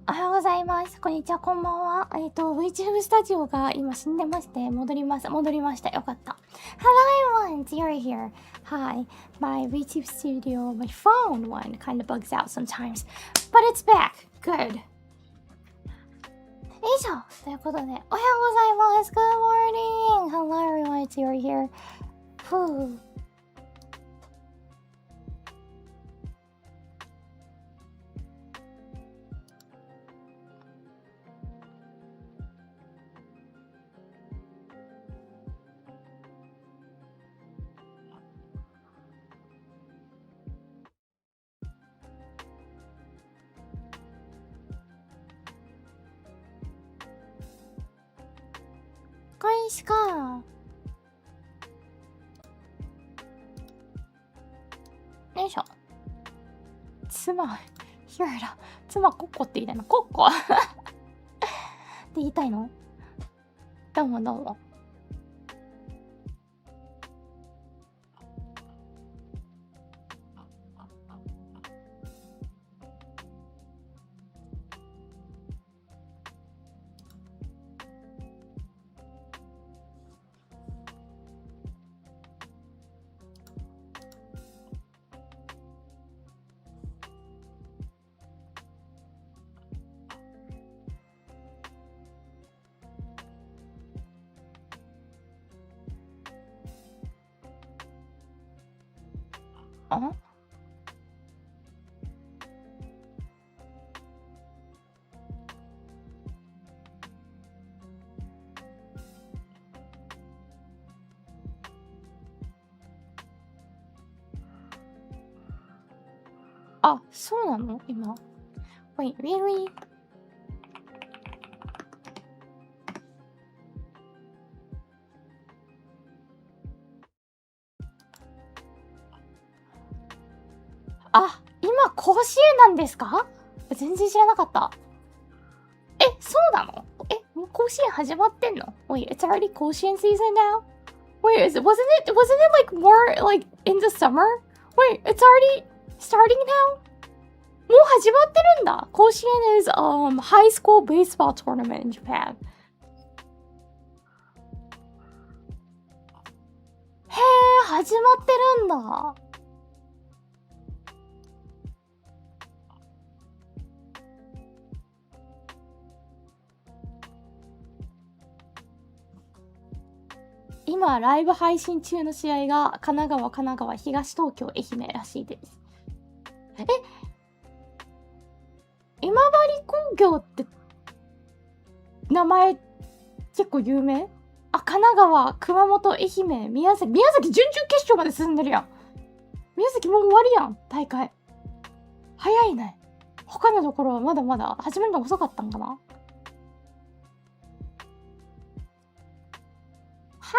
おはようございます。こんにちは、こんばんは。VTuber スタジオが今死んでまして、戻りました。よかった。Hello everyone, Zero here. Hi, my VTuber studio, my phone one kind of bugs out sometimes, but it's back. Good. 以上ということで、おはようございます。Good morning. Hello everyone, Zero here. Whew.開始か。よいしょ。ヒューラ。妻、コッコって言いたいの。コッコって言いたいの。どうもどうも。ああ、そうなの今。Wait, really? あ、今甲子園なんですか？全然知らなかった。え、そうなの？もう甲子園始まってんの？ Wait, it's already 甲子園 season now? Wait, wasn't it like more like in the summer? Wait, it's already starting now? もう始まってるんだ。甲子園 is high school baseball tournament in Japan. へー、始まってるんだ。今ライブ配信中の試合が神奈川、東東京、愛媛らしいです。今治工業って名前結構有名？あ、神奈川、熊本、愛媛、宮崎準々決勝まで進んでるやん。宮崎もう終わりやん、大会。早いね。他のところはまだまだ始めるの遅かったんかな。は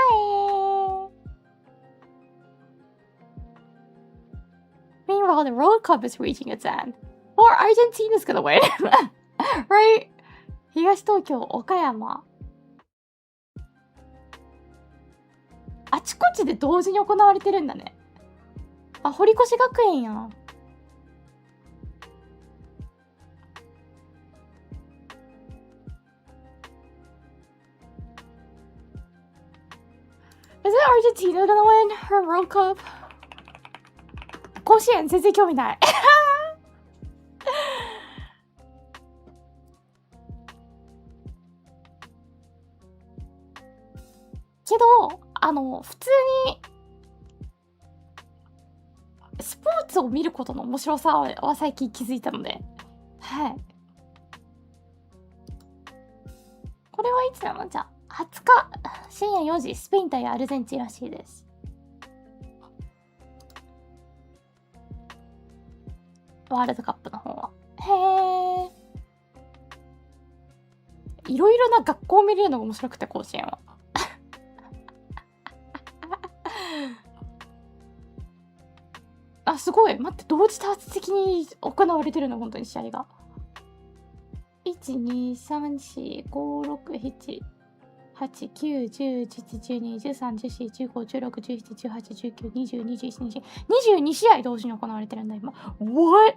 い。Meanwhile, the World Cup is reaching its end. Or Argentina's gonna win. Right? 東東京、岡山。あちこちで同時に行われてるんだね。あ、堀越学園やん。Is it Argentina gonna win her World Cup? 甲子園全然興味ない。けど、普通にスポーツを見ることの面白さは最近気づいたので、はい。これはいつなの？じゃあ、20日深夜4時、スペイン対アルゼンチンらしいです。ワールドカップの方は。へー。いろいろな学校を見れるのが面白くて、甲子園は。あ、すごい。待って、同時多発的に行われてるの、本当に試合が。1、2、3、4、5、6、7、8、9、10、11、12、13、14、15、16、17、18、19、20、21、22試合同時に行われてるんだ、今。What?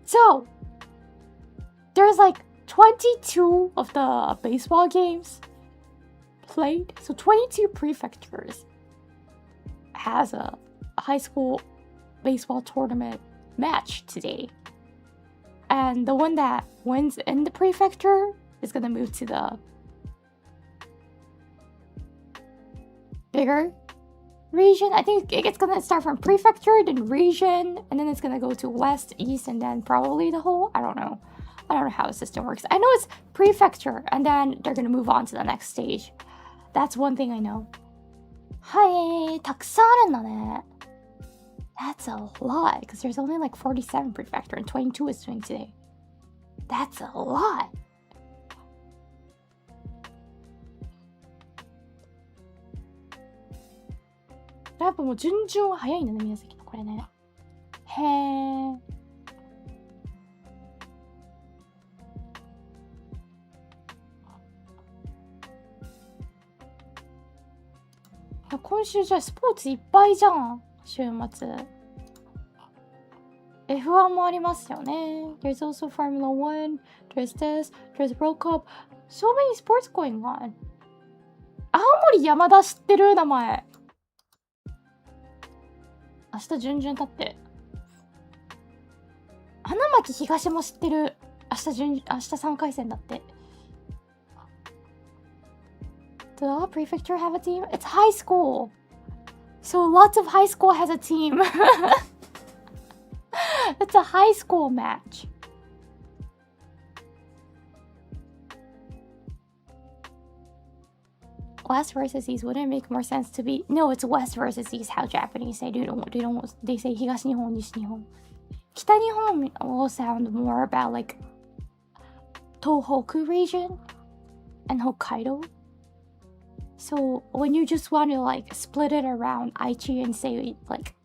So, there's like 22 of the baseball games played. So 22 prefectures has a high school baseball tournament match today. And the one that wins in the prefecture is gonna move to the bigger region. I think it's gonna start from prefecture, then region, and then it's gonna go to west, east, and then probably the whole. I don't know how the system works. I know it's prefecture, and then they're gonna move on to the next stage. That's one thing I know. はい、たくさんあるんだね。That's a lot, because there's only like 47 prefecture and 22 is doing today. That's a lot. やっぱもう順々は早いんだね、宮崎のこれね。へー。今週じゃあスポーツいっぱいじゃん、週末。F1 もありますよね。There's also Formula 1, there's this, there's World Cup. So many sports going on. 青森山田知ってる名前。明日順々立って。花巻東も知ってる。明日3回戦だって。The prefecture have a team? It's high school. So lots of high school has a team. It's a high school match. West versus East wouldn't make more sense to be. No, it's West versus East. How Japanese say they say 東日本、西日本。北日本 will sound more about like Tohoku region and Hokkaido. So when you just want to like split it around Aichi and say like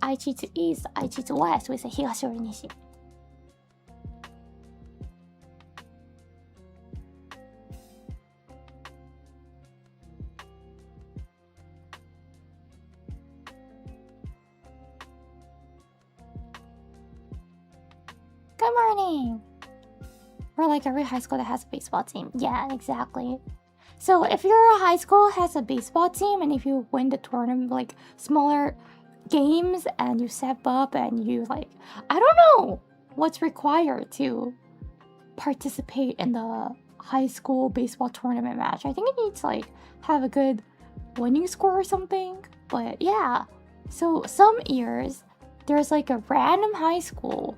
Aichi to East, Aichi to West, we say 東より西。Good morning! Or like every high school that has a baseball team. Yeah, exactly. So if your high school has a baseball team and if you win the tournament, like smaller games and you step up and you like, I don't know what's required to participate in the high school baseball tournament match. I think it needs to like have a good winning score or something. But yeah, so some years there's like a random high school.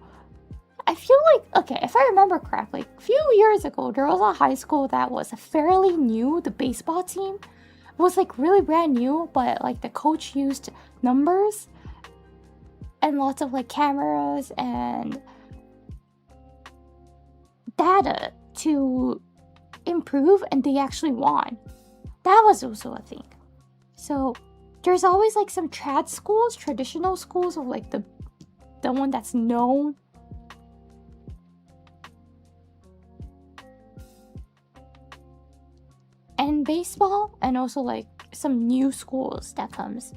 I feel like, okay, if I remember correctly, a few years ago, there was a high school that was fairly new. The baseball team was like really brand new, but like the coach used numbers and lots of like cameras and data to improve, and they actually won. That was also a thing. So there's always like some trad schools, traditional schools of like the one that's known. And baseball, and also like some new schools that comes.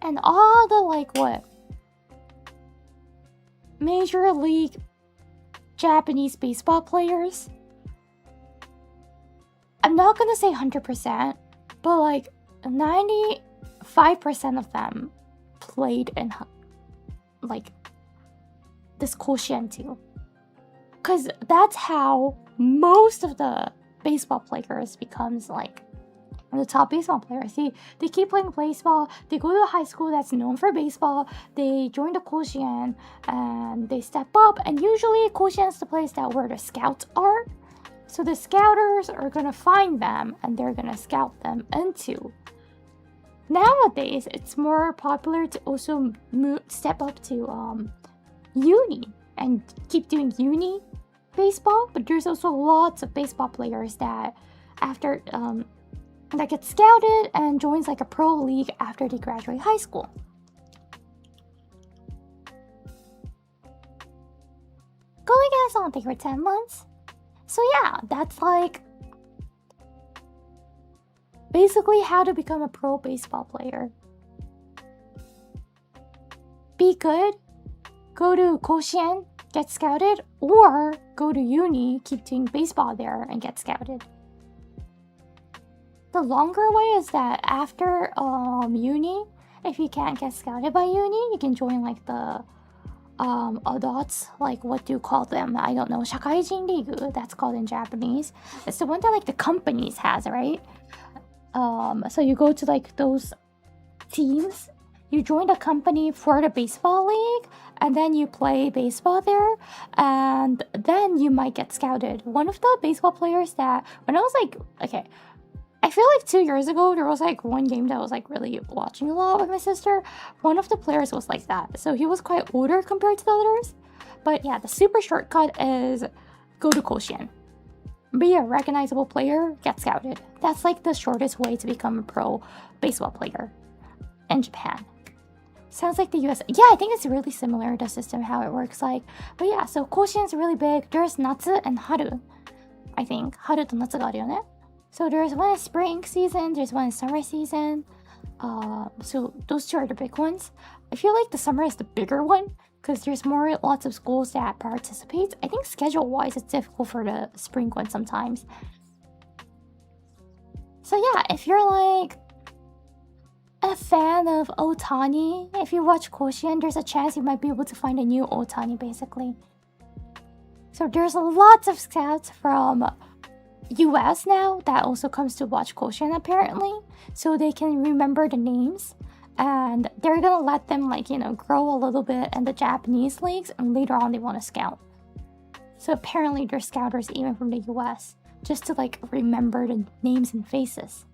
And all the like what? Major League Japanese baseball players. I'm not gonna say 100%, but like 95% of them played in like this Koshien too. Because that's how most of the baseball players becomes like the top baseball players. They keep playing baseball. They go to a high school that's known for baseball. They join the Koshien and they step up. And usually Koshien is the place where the scouts are. So the scouters are going to find them and they're going to scout them into. Nowadays, it's more popular to also step up to uni and keep doing uni baseball, but there's also lots of baseball players that after that get scouted and joins like a pro league after they graduate high school. Going as on, I think for 10 months. So yeah, that's like basically how to become a pro baseball player. be good, go to Koshien, get scouted, or go to uni, keep doing baseball there, and get scouted. The longer way is that after uni, if you can't get scouted by uni, you can join like the adults, like what do you call them? I don't know, Shakaijin Rigu, that's called in Japanese. It's the one that like the companies has, right? So you go to like those teams, you join the company for the baseball league, and then you play baseball there, and then you might get scouted. One of the baseball players that, when I was like, okay, I feel like 2 years ago, there was like one game that I was like really watching a lot with my sister. One of the players was like that. So he was quite older compared to the others. But yeah, the super shortcut is go to Koshien. Be a recognizable player, get scouted. That's like the shortest way to become a pro baseball player in Japan. Sounds like the US. Yeah, I think it's really similar, the system, how it works like. But yeah, so Koshien is really big. There's Natsu and Haru. I think. Haru to Natsu ga aru yo ne. So there's one in spring season, there's one in summer season. So those two are the big ones. I feel like the summer is the bigger one because there's lots of schools that participate. I think schedule-wise it's difficult for the spring one sometimes. So yeah, if you're like a fan of Otani, if you watch Koshien, there's a chance you might be able to find a new Otani basically. So there's lots of scouts from US now that also comes to watch Koshien apparently, so they can remember the names, and they're gonna let them like, you know, grow a little bit in the Japanese leagues, and later on they want to scout. So apparently there's scouters even from the US just to like remember the names and faces.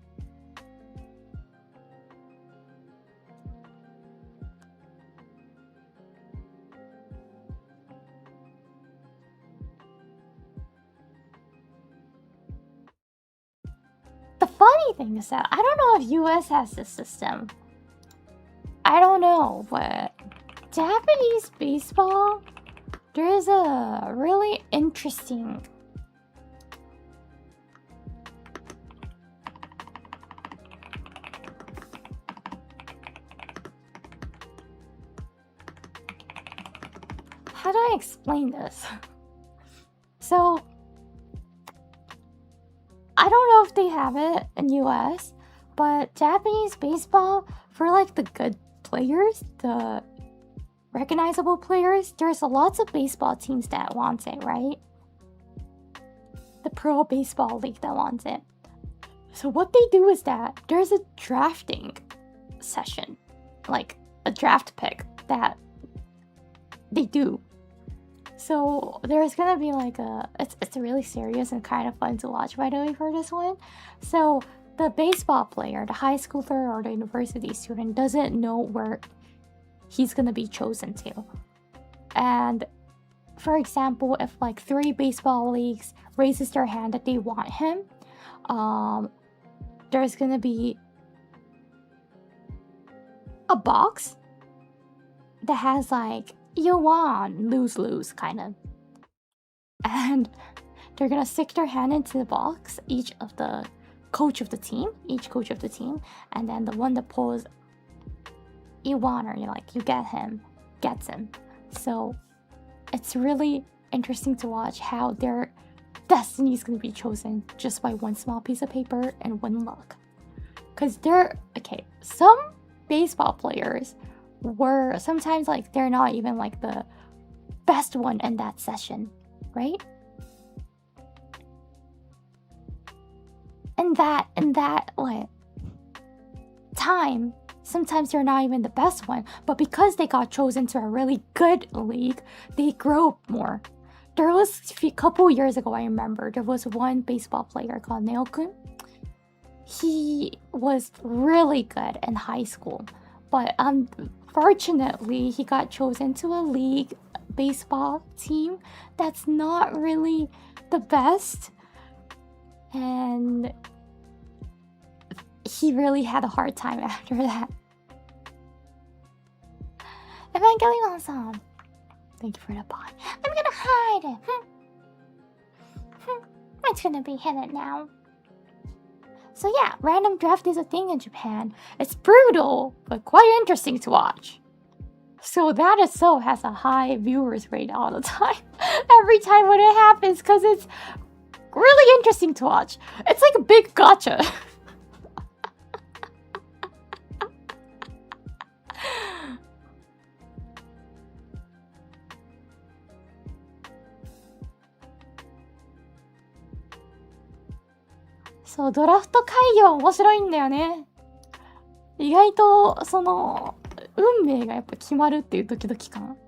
The funny thing is that I don't know if US has this system. I don't know, but Japanese baseball, there's a really interesting how do I explain this? So I don't know if they have it in US, but Japanese baseball, for like the good players, the recognizable players, there's lots of baseball teams that want it, right? The pro baseball league that wants it. So what they do is that there's a drafting session, like a draft pick that they do. So there's gonna be like it's really serious and kind of fun to watch, by the way, for this one. So the baseball player, the high schooler or the university student, doesn't know where he's gonna be chosen to. And for example, if like 3 baseball leagues raises their hand that they want him, there's gonna be a box that has like you won, lose kind of, and they're gonna stick their hand into the box, each coach of the team, and then the one that pulls you won, or you get him, gets him. So it's really interesting to watch how their destiny is gonna be chosen just by one small piece of paper and one luck. Because some baseball players were sometimes like they're not even like the best one in that session, right? In that like time, sometimes they're not even the best one, but because they got chosen to a really good league, they grow more. There was a couple years ago, I remember there was one baseball player called Neo-kun. He was really good in high school, but unfortunately he got chosen to a league baseball team that's not really the best, and he really had a hard time after that. Evangelion-san, thank you for the bot. I'm gonna hide it. It's gonna be hidden now. So yeah, random draft is a thing in Japan. It's brutal, but quite interesting to watch. So that is so has a high viewers rate all the time. Every time when it happens, because it's really interesting to watch. It's like a big gotcha. So ドラフト会議は面白いんだよね。意外とその運命がやっぱ決まるっていうドキドキ感。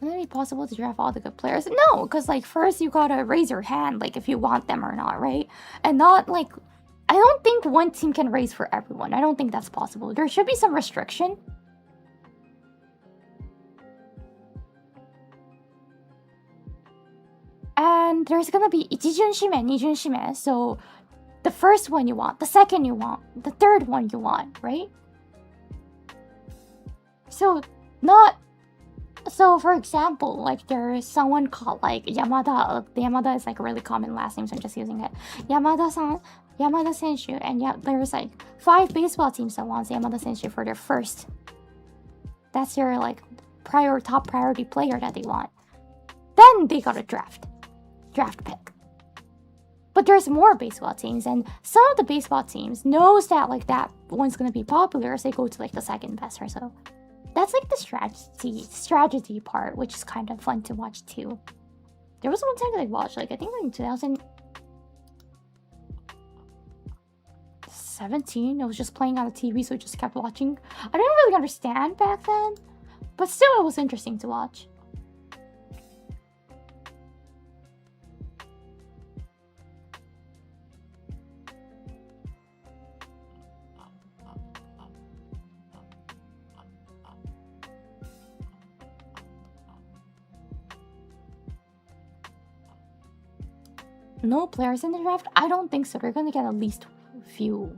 Would it be possible to draft all the good players? No, because like first you gotta raise your hand, like if you want them or not, right? And not like, I don't think one team can raise for everyone. I don't think that's possible. There should be some restriction. And there's gonna be 一巡指名, 二巡指名. So the first one you want, the second you want, the third one you want, right? So not... So, for example, like there is someone called like Yamada. Yamada is like a really common last name, so I'm just using it. Yamada-san, Yamada Senshu, and yeah, there's like 5 baseball teams that wants Yamada Senshu for their first. That's your like top priority player that they want. Then they got a draft pick. But there's more baseball teams, and some of the baseball teams knows that like that one's gonna be popular, so they go to like the second best or so. That's like the strategy part, which is kind of fun to watch too. There was one time that I watched, like I think in 2017, I was just playing on the TV, so I just kept watching. I didn't really understand back then, but still it was interesting to watch. No players in the draft? I don't think so. They're gonna get at least a few.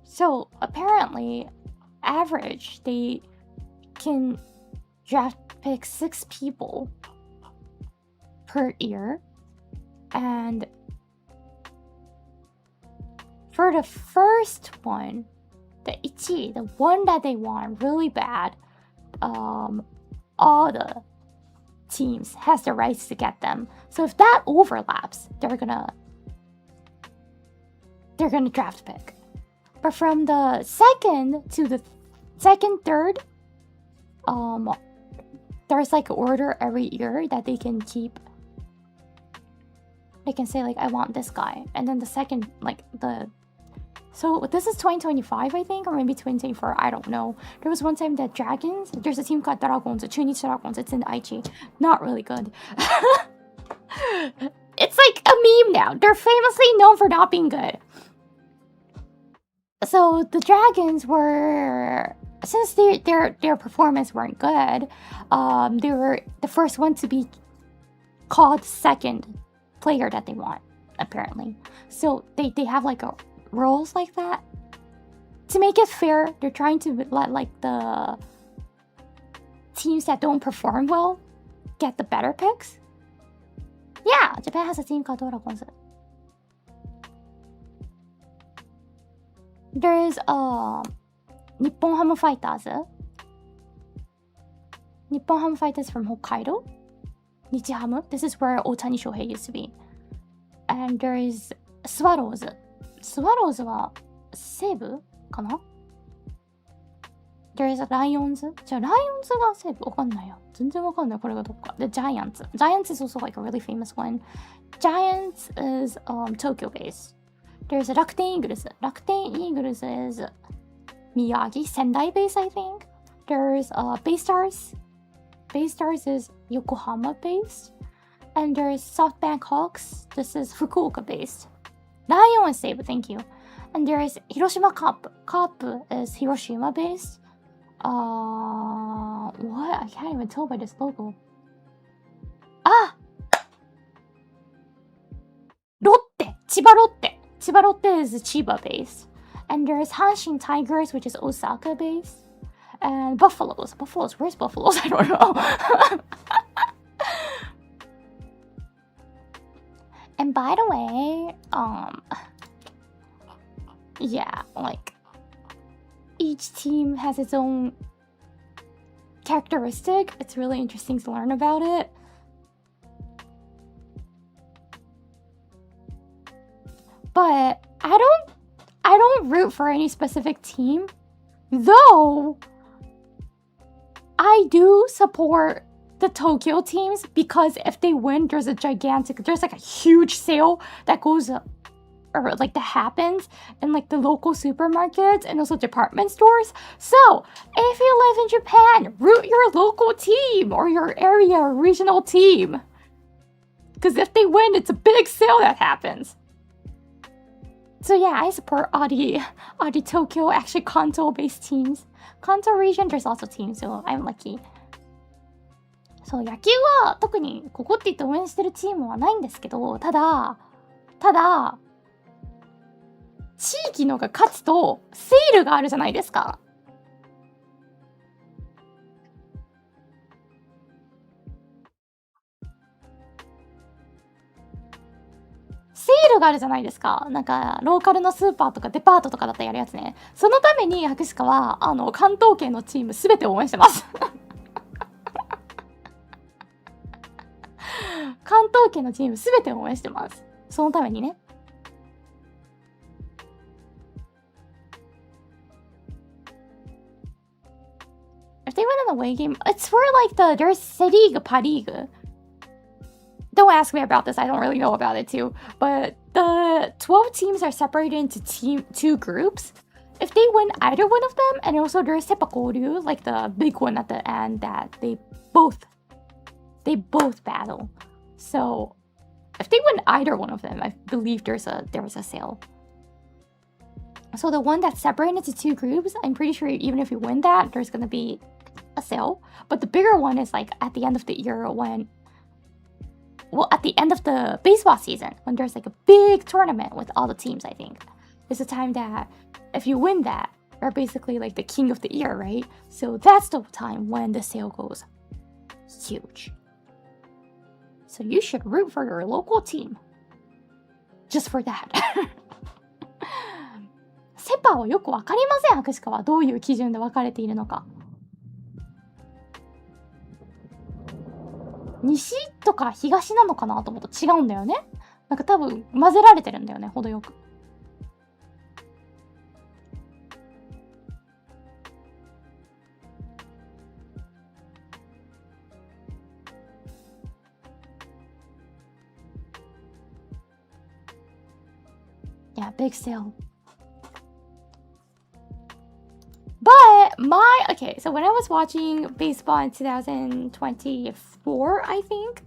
So apparently, average, they can draft pick 6 people per year. And for the first one, the ichi, the one that they want really bad, all the teams has the rights to get them. So if that overlaps, they're gonna draft pick. But from the second to the third, there's like an order every year that they can keep. They can say like, I want this guy. And then the second, like so this is 2025, I think, or maybe 2024, I don't know. There was one time that there's a team called Dragons, the Chunichi Dragons, it's in Aichi. Not really good. It's like a meme now. They're famously known for not being good. So the Dragons were, since their performance weren't good, they were the first one to be called second player that they want, apparently. So they have like roles like that. To make it fair, they're trying to let like the teams that don't perform well get the better picks. Yeah, Japan has a team called Dragons. There is Nippon Hamu Fighters. Nippon Hamu Fighters from Hokkaido. Nichihamu. This is where Otani Shohei used to be. And there is スワローズ。スワローズは西部かな？ There is a ライオンズ。じゃあライオンズが西部わかんないよ。全然わかんない。これがどっか。The Giants. Giants is also like a really famous one. Giants is Tokyo based. There's a 楽天イーグルス。楽天イーグルス is 宮城、仙台 based, I think. There's Baystars. Baystars is Yokohama based. And there's SoftBank Hawks. This is Fukuoka based. Lion is Seibu, thank you. And there is Hiroshima Cup. Cup is Hiroshima based. What? I can't even tell by this logo. Ah! Lotte! Chiba Lotte. Chiba Lotte is Chiba based. And there's Hanshin Tigers, which is Osaka based. And Buffaloes. Buffaloes? Where's Buffaloes? I don't know. And by the way, yeah, like, each team has its own characteristic. It's really interesting to learn about it. But I don't root for any specific team, though I do support the Tokyo teams because if they win, there's like a huge sale that goes or like that happens in like the local supermarkets and also department stores. So if you live in Japan, root your local team or your area or regional team, because if they win, it's a big sale that happens. So yeah, I support all the Tokyo, actually Kanto-based teams. Kanto region, there's also teams, so I'm lucky. そう、野球は特にここって言って応援してるチームはないんですけど、ただ、地域のが勝つとセールがあるじゃないですか。セールがあるじゃないですか。なんか、ローカルのスーパーとかデパートとかだったらやるやつね。そのために、博士課は、関東圏のチームすべて応援してます。関東圏のチームすべて応援してます。そのためにね。If they win an away game, it's for like there's Serie Parigue. Don't ask me about this. I don't really know about it too. But the 12 teams are separated into two groups. If they win either one of them, and also there's Seppakoryu, like the big one at the end that they both battle. So if they win either one of them, I believe there was a sale. So the one that's separated into two groups, I'm pretty sure even if you win that, there's gonna be a sale. But the bigger one is like at the end of the year at the end of the baseball season, when there's like a big tournament with all the teams, I think. It's a time that if you win that, you're basically like the king of the year, right? So that's the time when the sale goes huge. So you should root for your local team. Just for that. セパをよくわかりません、博士課は。どういう基準で分かれているのか。西とか東なのかなと思うと違うんだよね。なんか多分混ぜられてるんだよね、程よく。Yeah, big sale. But okay, so when I was watching baseball in 2024, I think,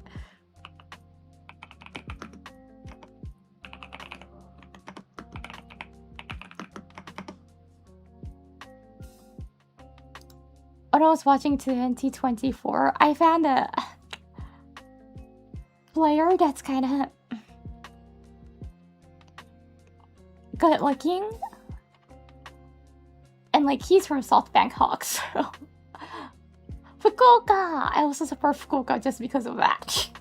when I was watching 2024, I found a player that's kind of good looking. And like he's from SoftBank Hawks. So. Fukuoka! I also support Fukuoka just because of that.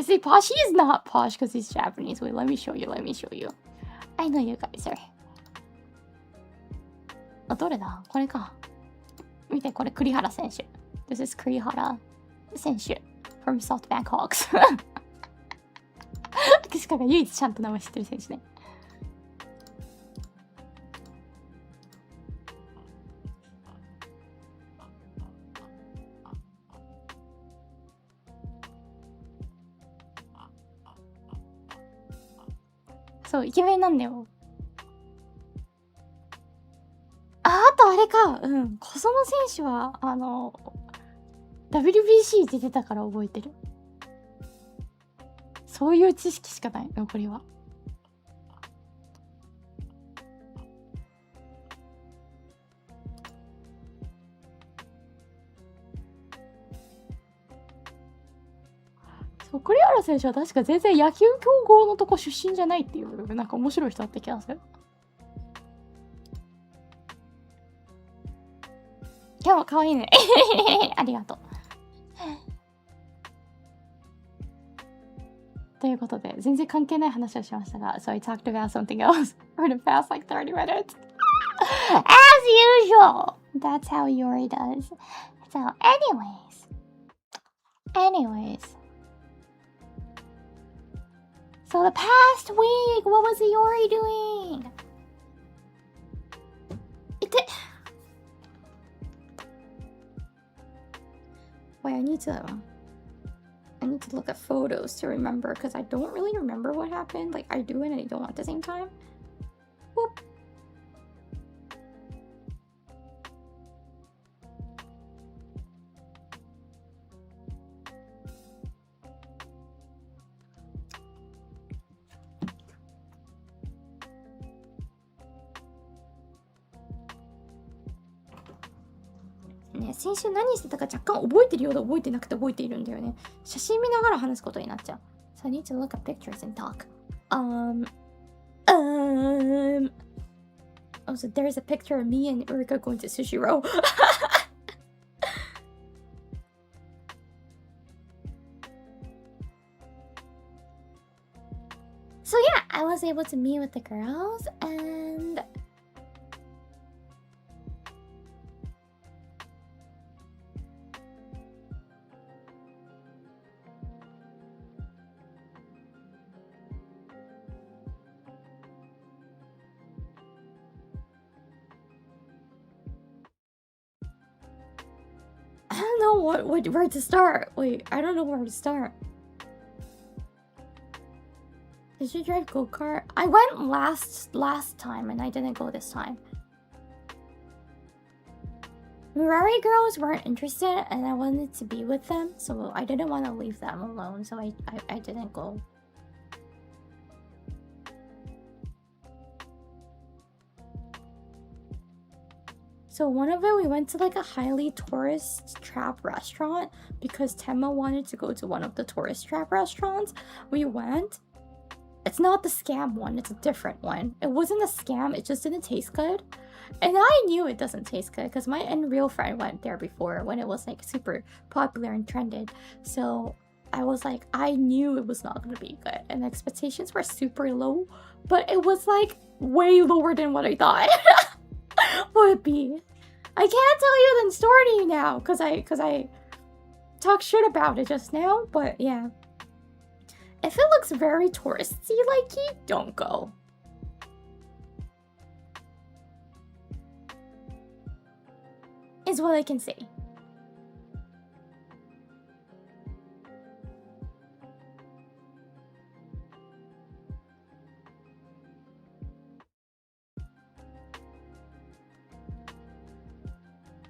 See, posh, he is not posh because he's Japanese. Wait, let me show you. I know you guys are. あ、どれだこれか。見て、これ栗原選手。This is 栗原選手 from SoftBank Hawks. しかが唯一ちゃんと名前知ってる選手ね。そう、イケメンなんだよ。あとあれか、うん、小園選手は、WBC 出てたから覚えてる。そういう知識しかない、残りは。そう、栗原選手は確か全然野球強豪のとこ出身じゃないっていう、なんか面白い人だった気がする。今日も可愛いね。ありがとう。ということで、全然関係ない話をしましたが、So I talked about something else for the past like 30 minutes. As usual! That's how Yuri does. So, anyways. So the past week, what was Yuri doing? Wait, I need to look at photos to remember because I don't really remember what happened. Like I do and I don't at the same time. Whoop.ね、先週何してたか若干覚えてるようで覚えてなくて覚えているんだよね。写真見ながら話すことになっちゃう。So I need to look at pictures and talk. Oh, so there's a picture of me and Uruka going to Sushi Row. So yeah, I was able to meet with the girls and I don't know where to start. Wait, I don't know where to start. Did you drive go-kart? I went last time and I didn't go this time. Murari girls weren't interested and I wanted to be with them, so I didn't want to leave them alone, so I didn't go. So one of it, we went to like a highly tourist trap restaurant because Tenma wanted to go to one of the tourist trap restaurants. We went. It's not the scam one, it's a different one. It wasn't a scam, it just didn't taste good. And I knew it doesn't taste good because my unreal friend went there before when it was like super popular and trended. So I was like, I knew it was not going to be good. And the expectations were super low, but it was like way lower than what I thought would be. I can't tell you the story now because I talked shit about it just now, but yeah. If it looks very touristy-likey, don't go. Is what I can say.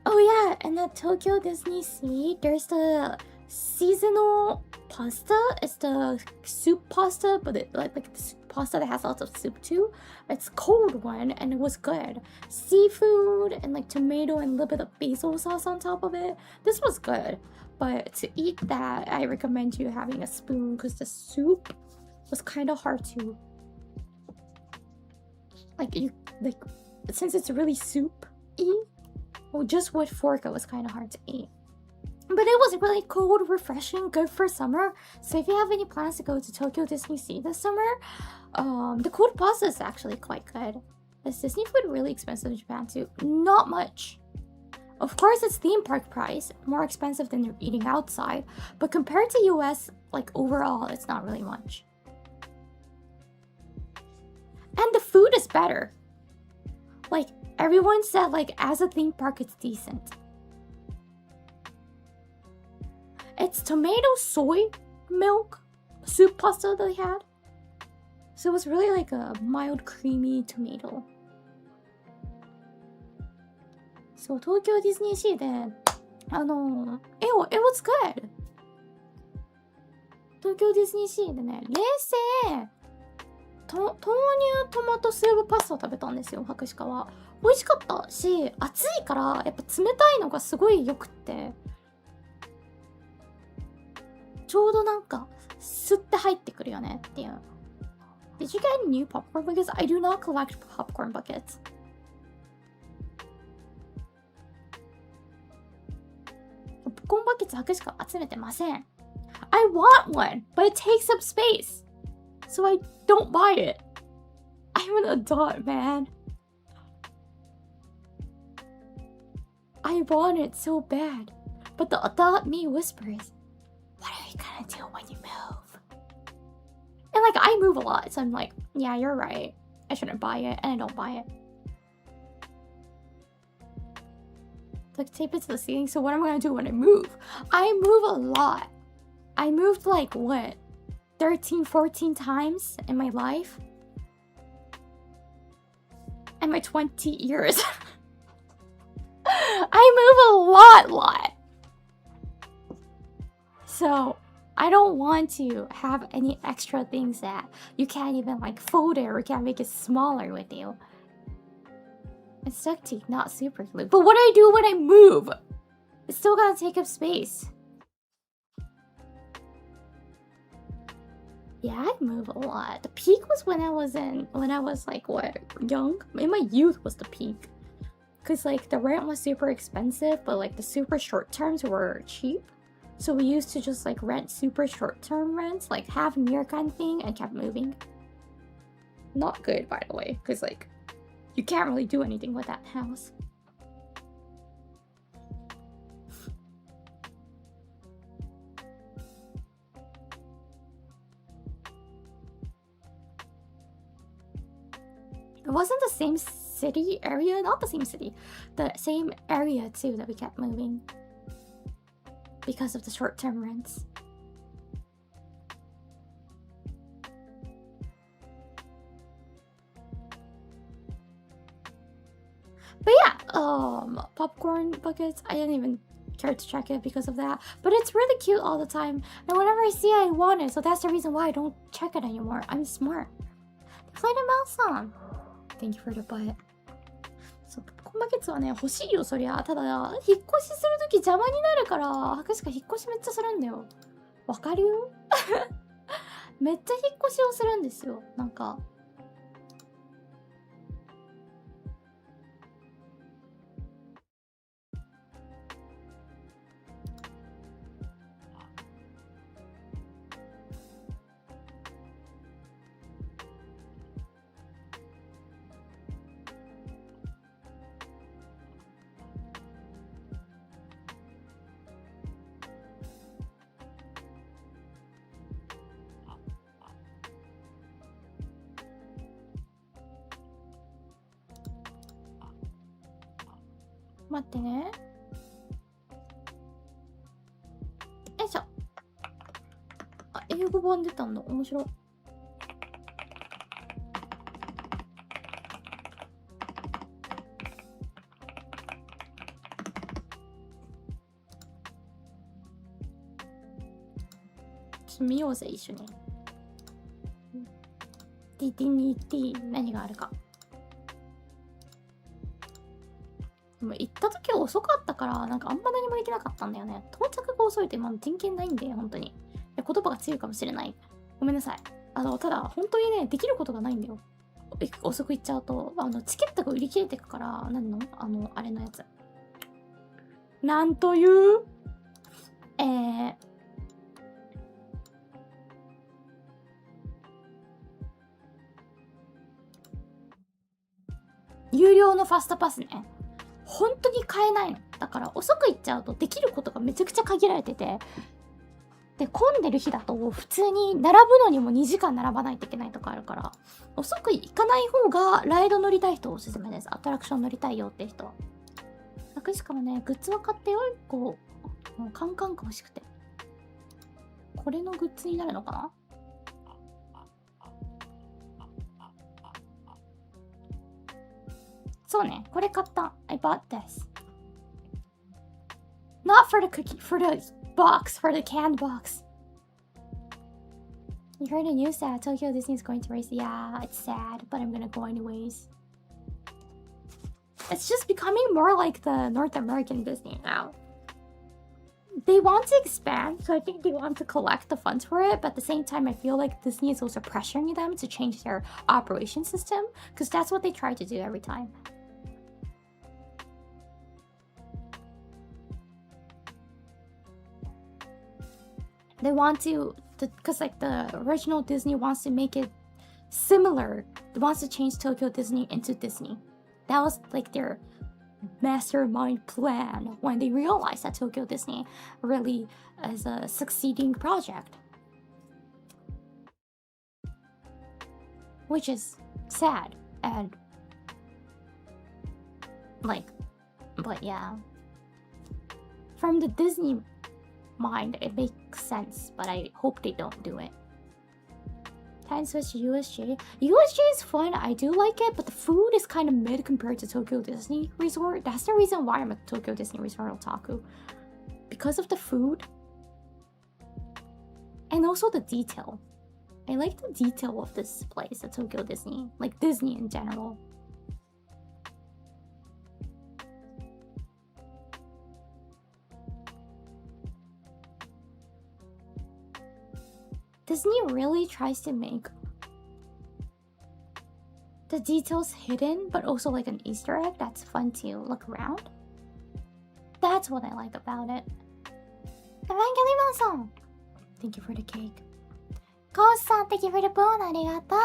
Oh yeah, and at Tokyo Disney Sea, there's the seasonal pasta. It's the soup pasta, but it like the soup pasta that has lots of soup too. It's cold one and it was good. Seafood and like tomato and a little bit of basil sauce on top of it. This was good. But to eat that, I recommend you having a spoon because the soup was kind of hard to since it's really soup-y. Well, just with fork, it was kind of hard to eat. But it was really cold, refreshing, good for summer. So if you have any plans to go to Tokyo Disney Sea this summer, the cold pasta is actually quite good. Is Disney food really expensive in Japan too? Not much. Of course, it's theme park price, more expensive than you're eating outside. But compared to US, like overall, it's not really much. And the food is better. Like, everyone said, like, as a theme park, it's decent. It's tomato soy milk soup pasta that they had. So it was really like a mild creamy tomato. So Tokyo Disney Sea で、it was good. 東京ディズニーシーでね、冷製豆乳トマトスープパスタを食べたんですよ、博士課は。美味しかったし、暑いからやっぱ冷たいのがすごい良くって、ちょうどなんかスッて入ってくるよねっていう。Did you get any new popcorn buckets? I do not collect popcorn buckets. ポップコーンバケツ博士課集めてません。I want one, but it takes up space. So I don't buy it. I'm an adult, man. I want it so bad. But the adult me whispers, what are you gonna do when you move? And like, I move a lot, so I'm like, yeah, you're right. I shouldn't buy it, and I don't buy it. Like, tape it to the ceiling, so what am I gonna do when I move? I move a lot. I moved like, what, 13, 14 times in my life? In my 20 years. I move a lot. So, I don't want to have any extra things that you can't even like fold it or can't make it smaller with you. It's duct tape, not super glue. But what do I do when I move? It's still gonna take up space. Yeah, I move a lot. The peak was when I was like, what, young? In my youth was the peak. Cause like the rent was super expensive, but like the super short terms were cheap. So we used to just like rent super short term rents, like half a year kind of thing, and kept moving. Not good, by the way, cause like you can't really do anything with that house. It wasn't the same city area, not the same city, the same area too that we kept moving because of the short-term rents. But yeah, popcorn buckets, I didn't even care to check it because of that. But it's really cute all the time. And whenever I see it, I want it. So that's the reason why I don't check it anymore. I'm smart. Play the mouse on. Thank you for the butt. そう、ポップコーンバケツはね、欲しいよ、そりゃ。ただ、引っ越しするとき邪魔になるから、博士が引っ越しめっちゃするんだよ。わかるよめっちゃ引っ越しをするんですよ。なんか。待ってね。よいしょ。あ、英語版出たんだ。面白い。ちょっと見ようぜ、一緒に。DD2T 何があるか。でも行った時は遅かったから、なんかあんま何もできなかったんだよね。到着が遅いって今人権ないんで、本当に。言葉が強いかもしれない。ごめんなさい。ただ、本当にね、できることがないんだよ。遅く行っちゃうと、チケットが売り切れてくから、何のあれのやつ。なんという有料のファストパスね。本当に買えないの。だから遅く行っちゃうとできることがめちゃくちゃ限られてて。で、混んでる日だと普通に並ぶのにも2時間並ばないといけないとかあるから、遅く行かない方がライド乗りたい人おすすめです。アトラクション乗りたいよって人は。しかもね、グッズは買ってよ。こう、もうカンカンが欲しくて。これのグッズになるのかな？そうね、これ買った。I bought this. Not for the cookie, for the box, for the canned box. You heard the news that Tokyo Disney is going to race? Yeah, it's sad, but I'm gonna go anyways. It's just becoming more like the North American Disney now. They want to expand, so I think they want to collect the funds for it, but at the same time, I feel like Disney is also pressuring them to change their operation system, because that's what they try to do every time. They want to, because like the original Disney wants to make it similar. It wants to change Tokyo Disney into Disney. That was like their mastermind plan when they realized that Tokyo Disney really is a succeeding project. Which is sad and like, but yeah. From the Disney mind, it makes sense, but I hope they don't do it. Time switch to USJ. USJ is fun, I do like it, but the food is kind of mid compared to Tokyo Disney Resort. That's the reason why I'm a Tokyo Disney Resort otaku. Because of the food. And also the detail. I like the detail of this place at Tokyo Disney. Like Disney in general. Disney really tries to make the details hidden, but also like an Easter egg that's fun to look around. That's what I like about it. Evangeline-san! Thank you for the cake. Ghost-san, thank you for the bone. ありがとう。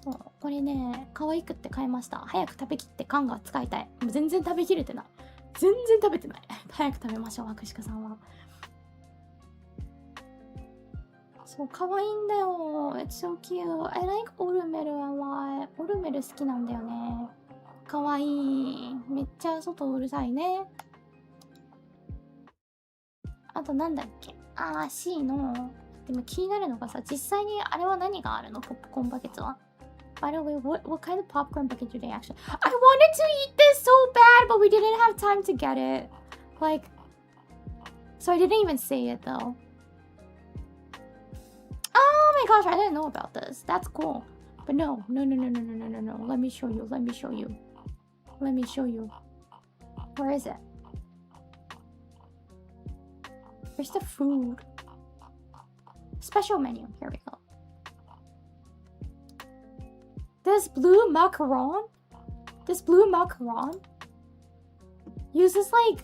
そう、これね、可愛くって買いました。早く食べきって缶が使いたい。もう全然食べきれてない。全然食べてない。早く食べましょう、アクシカさんは。そう、可愛いんだよ。It's so cute. I like オルメルa lot. オルメル好きなんだよね。可愛い。めっちゃ外うるさいね。あとなんだっけ？C の。でも気になるのがさ、実際にあれは何があるの？ポップコーンバケツは。By the way, what kind of popcorn bucket do they actually? I wanted to eat this so bad, but we didn't have time to get it. Like, so I didn't even say it though. Oh my gosh, I didn't know about this. That's cool. But no. Let me show you. Where is it? Where's the food? Special menu. Here we go. This blue macaron uses like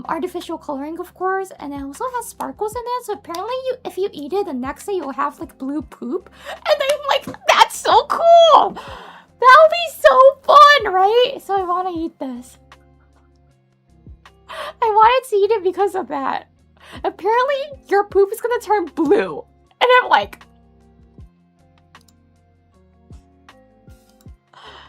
artificial coloring, of course, and it also has sparkles in it. So apparently, if you eat it, the next day you'll have like blue poop. And I'm like, that's so cool. That'll be so fun, right? So I want to eat this. I wanted to eat it because of that. Apparently, your poop is gonna turn blue, and I'm like.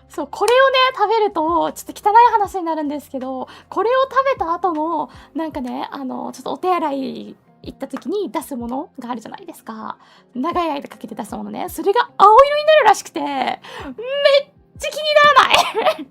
そう、これをね、食べると、ちょっと汚い話になるんですけど、これを食べた後の、なんかね、ちょっとお手洗い行った時に出すものがあるじゃないですか。長い間かけて出すものね。それが青色になるらしくて、めっちゃ気にならない。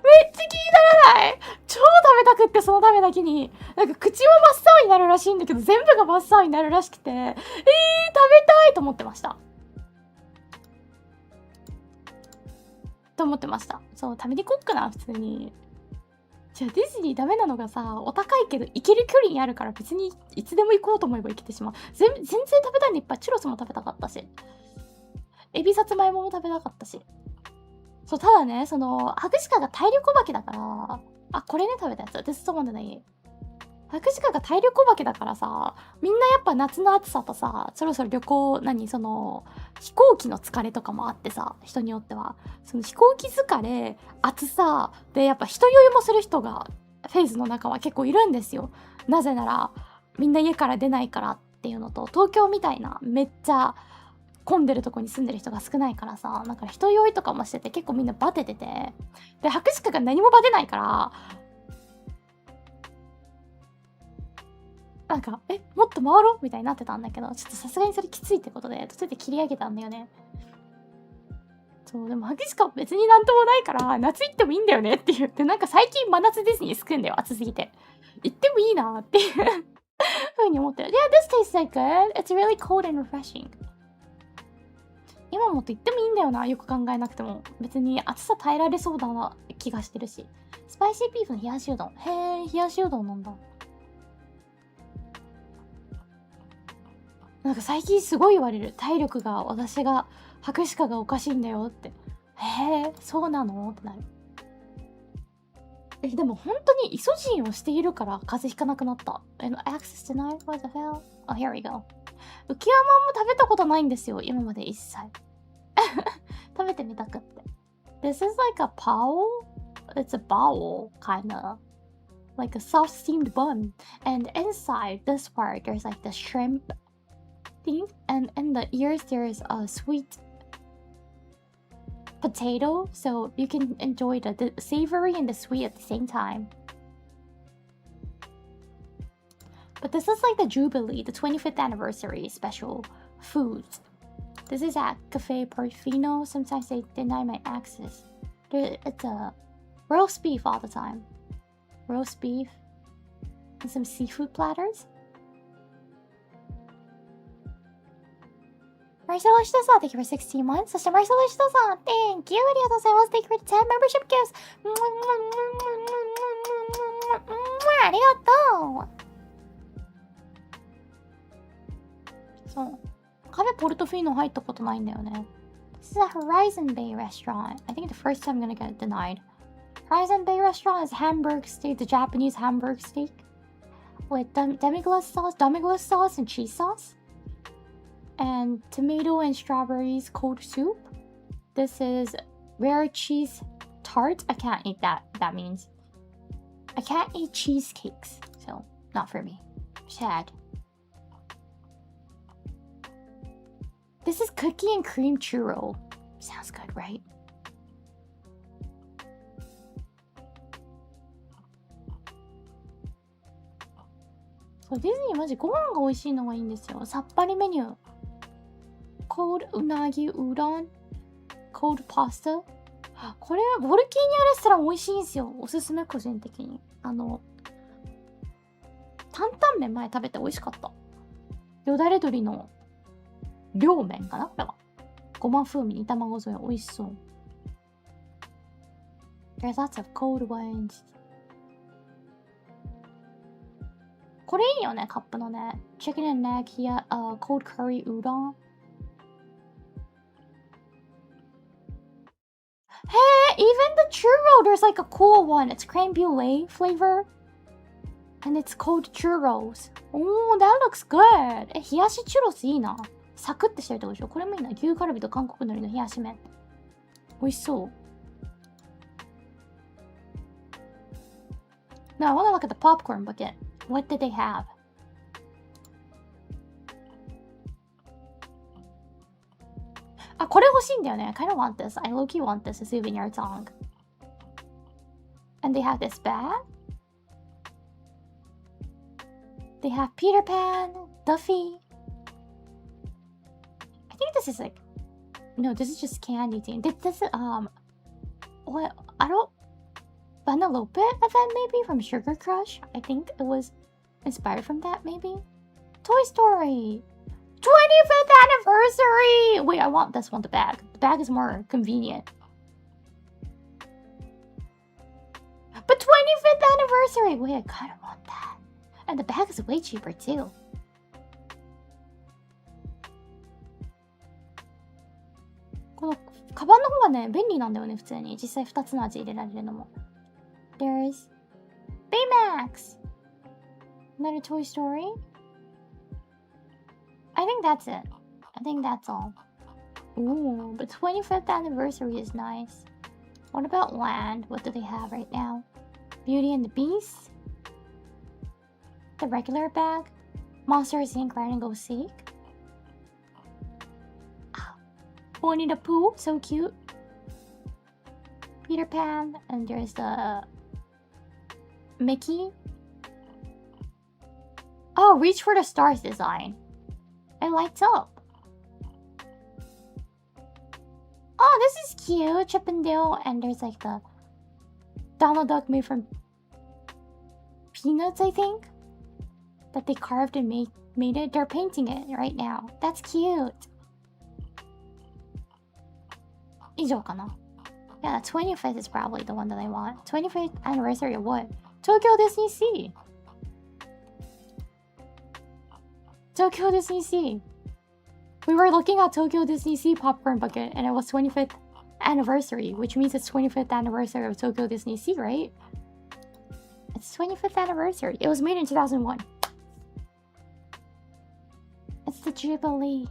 めっちゃ気にならない。超食べたくって、そのためだけに。なんか口も真っ青になるらしいんだけど、全部が真っ青になるらしくて、食べたいと思ってました。そう、食べに行こっかな、普通に。じゃあディズニーダメなのがさ、お高いけど行ける距離にあるから別にいつでも行こうと思えば行けてしまう。全然食べたいのいっぱい。チュロスも食べたかったし。エビさつまいもも食べたかったし。そう、ただね、その、白鹿が体力お化けだから、あ、これね、食べたやつ。This is the one that I ate。白鹿が体力お化けだからさ、みんなやっぱ夏の暑さとさ、そろそろ旅行、その、飛行機の疲れとかもあってさ、人によっては。その飛行機疲れ、暑さ、で、やっぱ人酔いもする人が、フェーズの中は結構いるんですよ。なぜなら、みんな家から出ないからっていうのと、東京みたいな、めっちゃ、混んでるとこに住んでる人が少ないからさ、なんか人酔いとかもしてて結構みんなバテてて、で、白鹿が何もバテないから、なんか、もっと回ろうみたいになってたんだけど、ちょっとさすがにそれきついってことで、途中で切り上げたんだよね。そう、でも白鹿は別になんともないから、夏行ってもいいんだよねって言って、なんか最近真夏ディズニー好くんだよ、暑すぎて。行ってもいいなっていう風に思ってる。Yeah, this tastes like good. It's really cold and refreshing. 今もっと言ってもいいんだよな、よく考えなくても。別に暑さ耐えられそうだな気がしてるし。スパイシービーフの冷やしうどん。へえ、冷やしうどんなんだ。なんか最近すごい言われる。体力が、私が、白鹿がおかしいんだよって。へえ、そうなのってなる。でも本当にイソジンをしているから風邪ひかなくなった。Access denied? What the hell? Oh, here we go. 浮き輪まんも食べたことないんですよ、今まで一切。食べてみたくって。This is like a pao? It's a bao, kinda. Like a soft steamed bun. And inside this part, there's like the shrimp thing. And in the ears, there's a sweet potato. So you can enjoy the savory and the sweet at the same time. But this is like the Jubilee, the 25th anniversary special foods. This is at Cafe Portofino. Sometimes they deny my access. It's a roast beef all the time. Roast beef and some seafood platters. Marcelo Shito-san, thank you for 16 months. そして Marcelo Shito-san, thank you. ありがとうございます。Thank you for 10 membership gifts. ありがとう。そう。カフェポルトフィーノ入ったことないんだよね。This is a Horizon Bay restaurant. I think the first time I'm gonna get denied. Horizon Bay restaurant is Hamburg steak, the Japanese Hamburg steak. With demi-glace sauce and cheese sauce. And tomato and strawberries cold soup. This is rare cheese tart. I can't eat that. That means I can't eat cheesecakes. So, not for me. Sad. This is cookie and cream churro. Sounds good, right? So ディズニーマジご飯が美味しいのがいいんですよ。さっぱりメニュー。Cold うなぎうどん Cold pasta これボルキーニャレストラン美味しいんですよ。おすすめ個人的に。担々麺前食べて美味しかった。よだれ鶏の両面かなこれは。ごま風味に卵添え美味しそう。There's lots of cold ones. これいいよね、カップのね。Chicken and egg here, cold curry udon. Hey, even the churro, there's like a cool one. It's creme brulee flavor. And it's cold churros. Oh, that looks good. 冷やしチュロスいいな。サクッてしてるってことでしょ。これもいいな。牛カルビと韓国海苔の冷やし麺。美味しそう。Now, I want to look at the popcorn bucket. What did they have? Ah, これ欲しいんだよね。I kind of want this. I low-key want this, a souvenir tongue. And they have this bag. They have Peter Pan, Duffy. I think this is like... No, this is just candy thing. This is, what? I don't... Vanellope event maybe from Sugar Crush? I think it was inspired from that maybe? Toy Story! 25th anniversary! Wait, I want this one, the bag. The bag is more convenient. But 25th anniversary! Wait, I kind of want that. And the bag is way cheaper too. カバンの方がね、便利なんだよね、普通に。実際2つの味入れられるのも。There's Baymax! Another Toy Story? I think that's it. I think that's all. Ooh, the 25th anniversary is nice. What about Land? What do they have right now? Beauty and the Beast? The regular bag? Monsters Inc. Ride and Go Seek? Winnie the Pooh, so cute. Peter Pan, and there's the Mickey. Oh, Reach for the Stars design. It lights up. Oh, this is cute. Chip and Dale, and there's like the Donald Duck made from peanuts, I think, that they carved and made it. They're painting it right now. That's cute. 以上かな? Yeah, 25th is probably the one that I want. 25th anniversary of what? Tokyo Disney Sea. Tokyo Disney Sea. We were looking at Tokyo Disney Sea popcorn bucket and it was 25th anniversary, which means it's 25th anniversary of Tokyo Disney Sea, right? It's 25th anniversary. It was made in 2001. It's the Jubilee.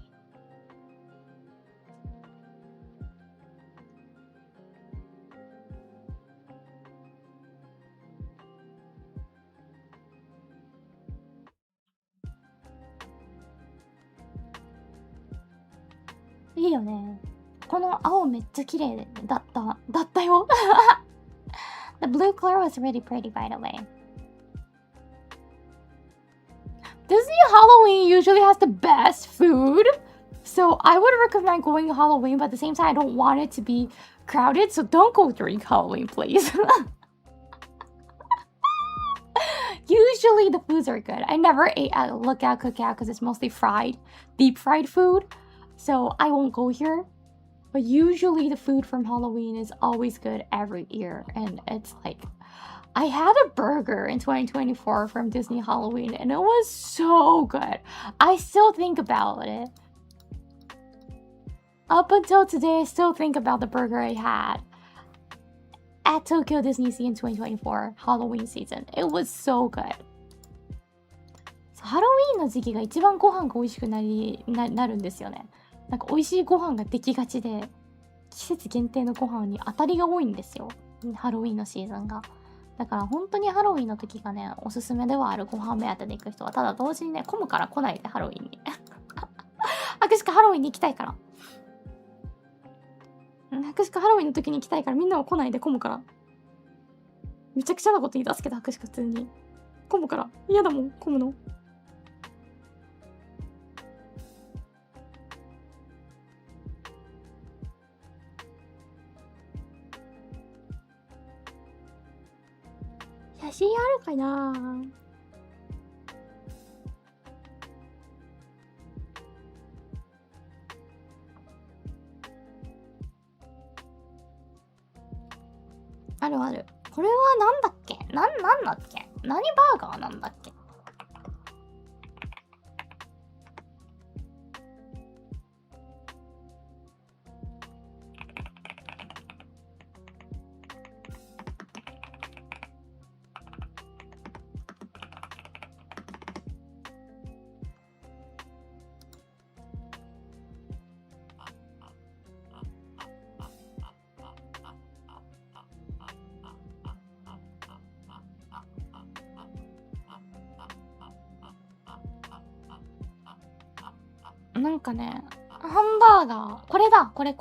Iいよね。この青めっちゃ綺麗だったよ。The blue color was really pretty, by the way. Disney Halloween usually has the best food, so I would recommend going to Halloween, but at the same time, I don't want it to be crowded, so don't go during Halloween, please. Usually the foods are good. I never ate at Lookout Cookout because it's mostly fried, deep fried food, so I won't go here. But usually the food from Halloween is always good every year, and it's like, I had a burger in 2024 from Disney Halloween, and it was so good. I still think about it. Up until today, I still think about the burger I had at Tokyo Disney Sea in 2024 Halloween season. It was so good. ハロウィーンの時期が一番ご飯が美味しくなるんですよね。なんか美味しいご飯ができがちで、季節限定のご飯に当たりが多いんですよ。ハロウィーンのシーズンが。だから本当にハロウィンの時がね、おすすめではあるご飯目当てで行く人は、ただ同時にね、混むから来ないで、ハロウィンに。私かハロウィンに行きたいから。私かハロウィンの時に行きたいから、みんなは来ないで混むから。めちゃくちゃなこと言い出すけど、私か普通に。混むから。嫌だもん、混むの。写真あるかな？あるある。これはなんだっけ？なんだっけ？何バーガーなんだっけ？なんかね、ハンバーガー、これだ、これ。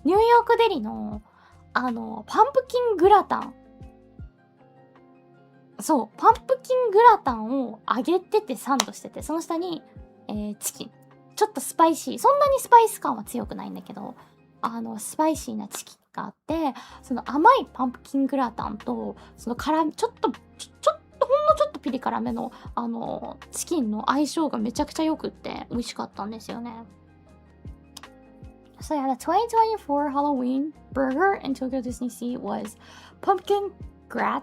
ニューヨークデリの、パンプキングラタン。そう、パンプキングラタンを揚げててサンドしてて、その下に、チキン。ちょっとスパイシー。そんなにスパイス感は強くないんだけど、スパイシーなチキンがあって、その甘いパンプキングラタンと、そのちょっとほんのちょっとピリ辛めのチキンの相性がめちゃくちゃ良くって美味しかったんですよね。So yeah, the 2024 Halloween burger in Tokyo Disney Sea was pumpkin gratin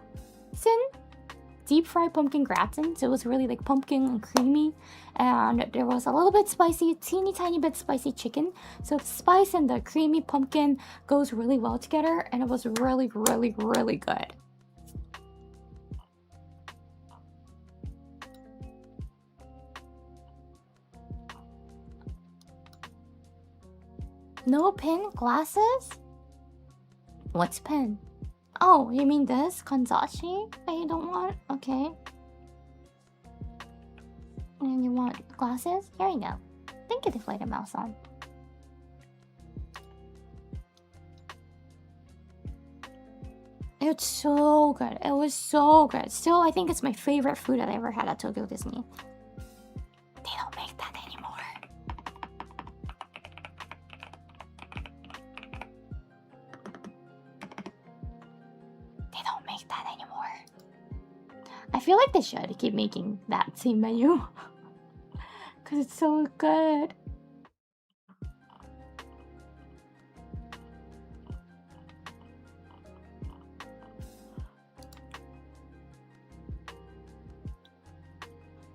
deep fried pumpkin gratin, so it was really like pumpkin and creamy, and there was a little bit spicy, teeny tiny bit spicy chicken, so the spice and the creamy pumpkin goes really well together, and it was really good. No pin glasses? What's pin? Oh, you mean this? Kanzashi? I don't want? Okay. And you want glasses? Here you go. Thank you, Deflated Mouse on. It's so good. It was so good. Still, I think it's my favorite food that I ever had at Tokyo Disney. They don't make that anymore. They don't make that anymore. I feel like they should keep making that same menu. Because it's so good.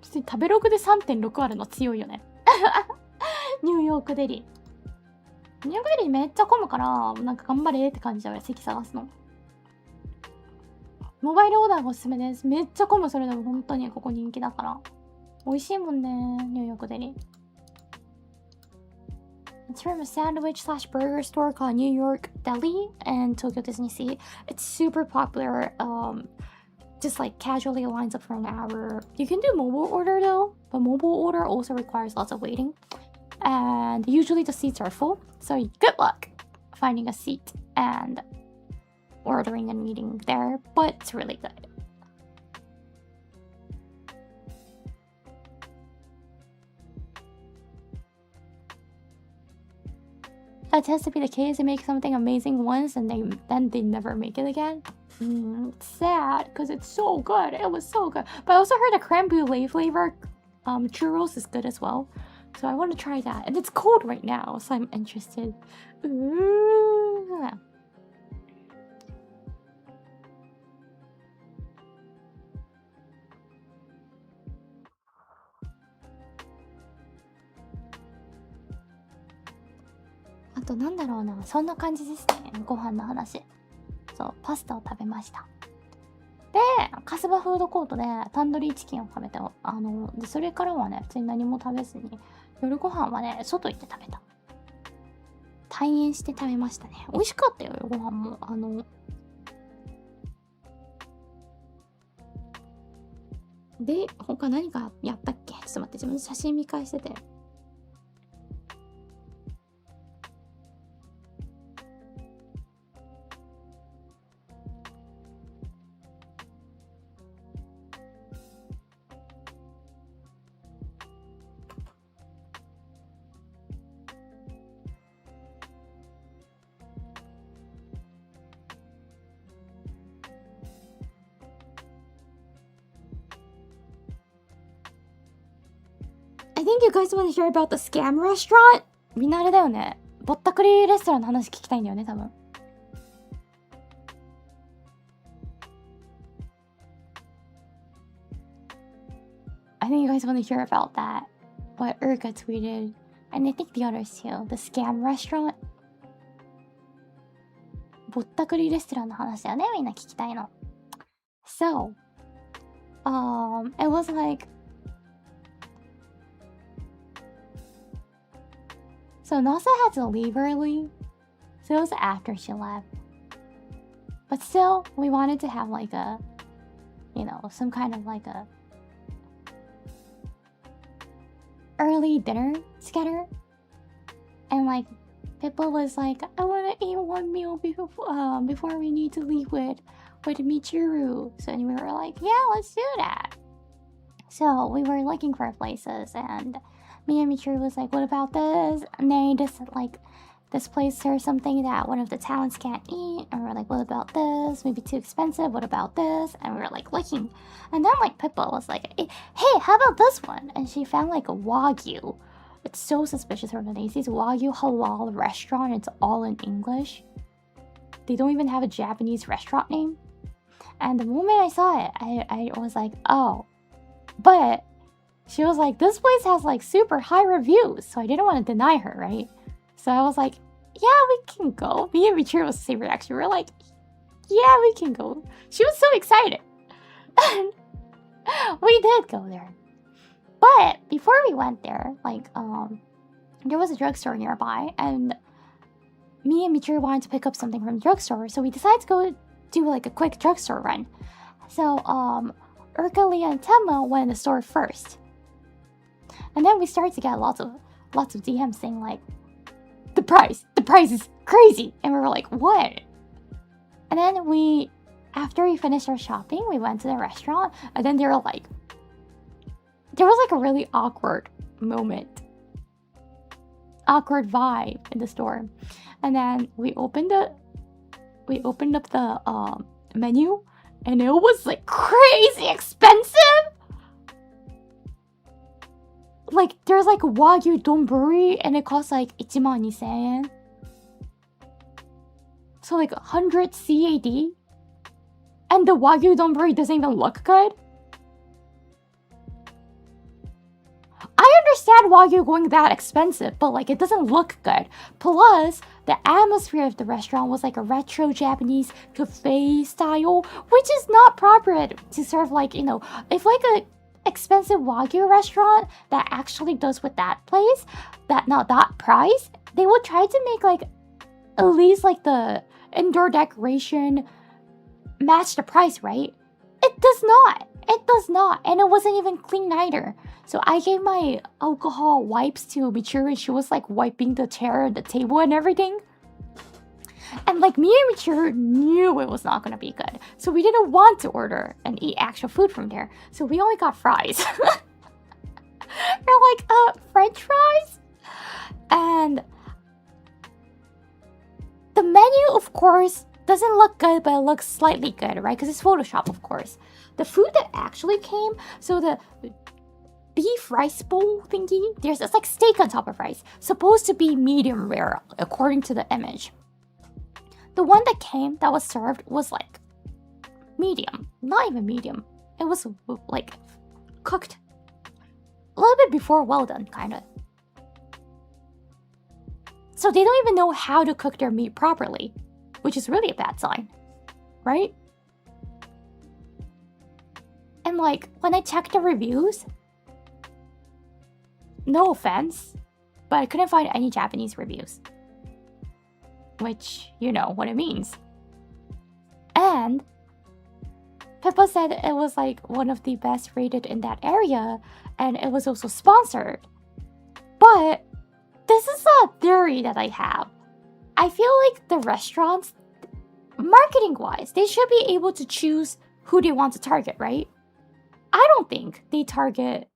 Just 食べログで 3.6 あるの強いよね。ニューヨークデリ。ニューヨークデリめっちゃ混むから、なんか頑張れって感じだよ、席探すの。モバイルオーダーがおすすめです。めっちゃ混む、それでも本当にここ人気だから。美味しいもんね、ニューヨークデリ。It's from a sandwich slash burger store called New York Deli in Tokyo Disney Sea. It's super popular. Just like casually lines up for an hour. You can do mobile order though, but mobile order also requires lots of waiting. And usually the seats are full, so good luck finding a seat and ordering and eating there, but it's really good. That tends to be the case. They make something amazing once and then they never make it again. It's sad because it's so good. It was so good. But I also heard the creme brulee flavor churros is good as well. So I want to try that. And it's cold right now, so I'm interested. Ooh. Aとなんだろうな、そんな感じですね、ご飯の話。そう、パスタを食べました。で、カスバフードコートでタンドリーチキンを食べて、でそれからはね、普通に何も食べずに、夜ご飯はね、外行って食べた。退院して食べましたね。美味しかったよ、ご飯も。で、他何かやったっけ？ちょっと待って、自分の写真見返してて。I think you guys want to hear about the scam restaurant? みんなあれだよね。ぼったくりレストランの話聞きたいんだよね、多分。I think you guys want to hear about that. What Uruka tweeted. And I think the others too. The scam restaurant. ぼったくりレストランの話だよね、みんな聞きたいの。So, it was like, so Nasa had to leave early, so it was after she left. But still, we wanted to have like a, you know, some kind of like a early dinner together. And like, Pippa was like, I want to eat one meal before we need to leave with Michiru. So we were like, yeah, let's do that. So we were looking for places, and me and Michiru was like, what about this? And they just like, this place serves something that one of the talents can't eat. And we were like, what about this? Maybe too expensive. What about this? And we were like looking. And then like Pippa was like, hey, how about this one? And she found like a Wagyu. It's so suspicious for Macy's Wagyu halal restaurant. It's all in English. They don't even have a Japanese restaurant name. And the moment I saw it, I was like, oh. But she was like, this place has like super high reviews. So I didn't want to deny her, right? So I was like, yeah, we can go. Me and Michiru was the same reaction. We were like, yeah, we can go. She was so excited. We did go there. But before we went there, like, there was a drugstore nearby, and me and Michiru wanted to pick up something from the drugstore, so we decided to go do like a quick drugstore run. So, Uruka, Leah, and Tenma went in the store first. And then we started to get lots of DMs saying like, the price is crazy. And we were like, what? And then after we finished our shopping, we went to the restaurant, and then there was like a really awkward moment. Awkward vibe in the store. And then we opened up the menu, and it was like crazy expensive. Like there's like Wagyu donburi, and it costs like 12,000 yen. So like 100 CAD. And the Wagyu donburi doesn't even look good. I understand Wagyu going that expensive, but like it doesn't look good. Plus, the atmosphere of the restaurant was like a retro Japanese cafe style, which is not proper to serve like, you know, if like a expensive Wagyu restaurant that actually does with that place, that price, they would try to make like at least like the indoor decoration match the price, right? It does not. It does not. And it wasn't even clean either. So I gave my alcohol wipes to Michiru, and she was like wiping the chair, the table, and everything. And like me and Michiru knew it was not going to be good. So we didn't want to order and eat actual food from there. So we only got fries. They're like, French fries? And the menu, of course, doesn't look good, but it looks slightly good, right? Because it's Photoshop, of course. The food that actually came, so the beef rice bowl thingy, it's like steak on top of rice. Supposed to be medium rare, according to the image. The one that was served was like medium. Not even medium. It was like cooked a little bit before well done, kind of. So they don't even know how to cook their meat properly, which is really a bad sign, right? And like, when I checked the reviews, no offense, but I couldn't find any Japanese reviews. Which, you know what it means. And Pippa said it was like one of the best rated in that area, and it was also sponsored. But this is a theory that I have. I feel like the restaurants, marketing-wise, they should be able to choose who they want to target, right? I don't think they target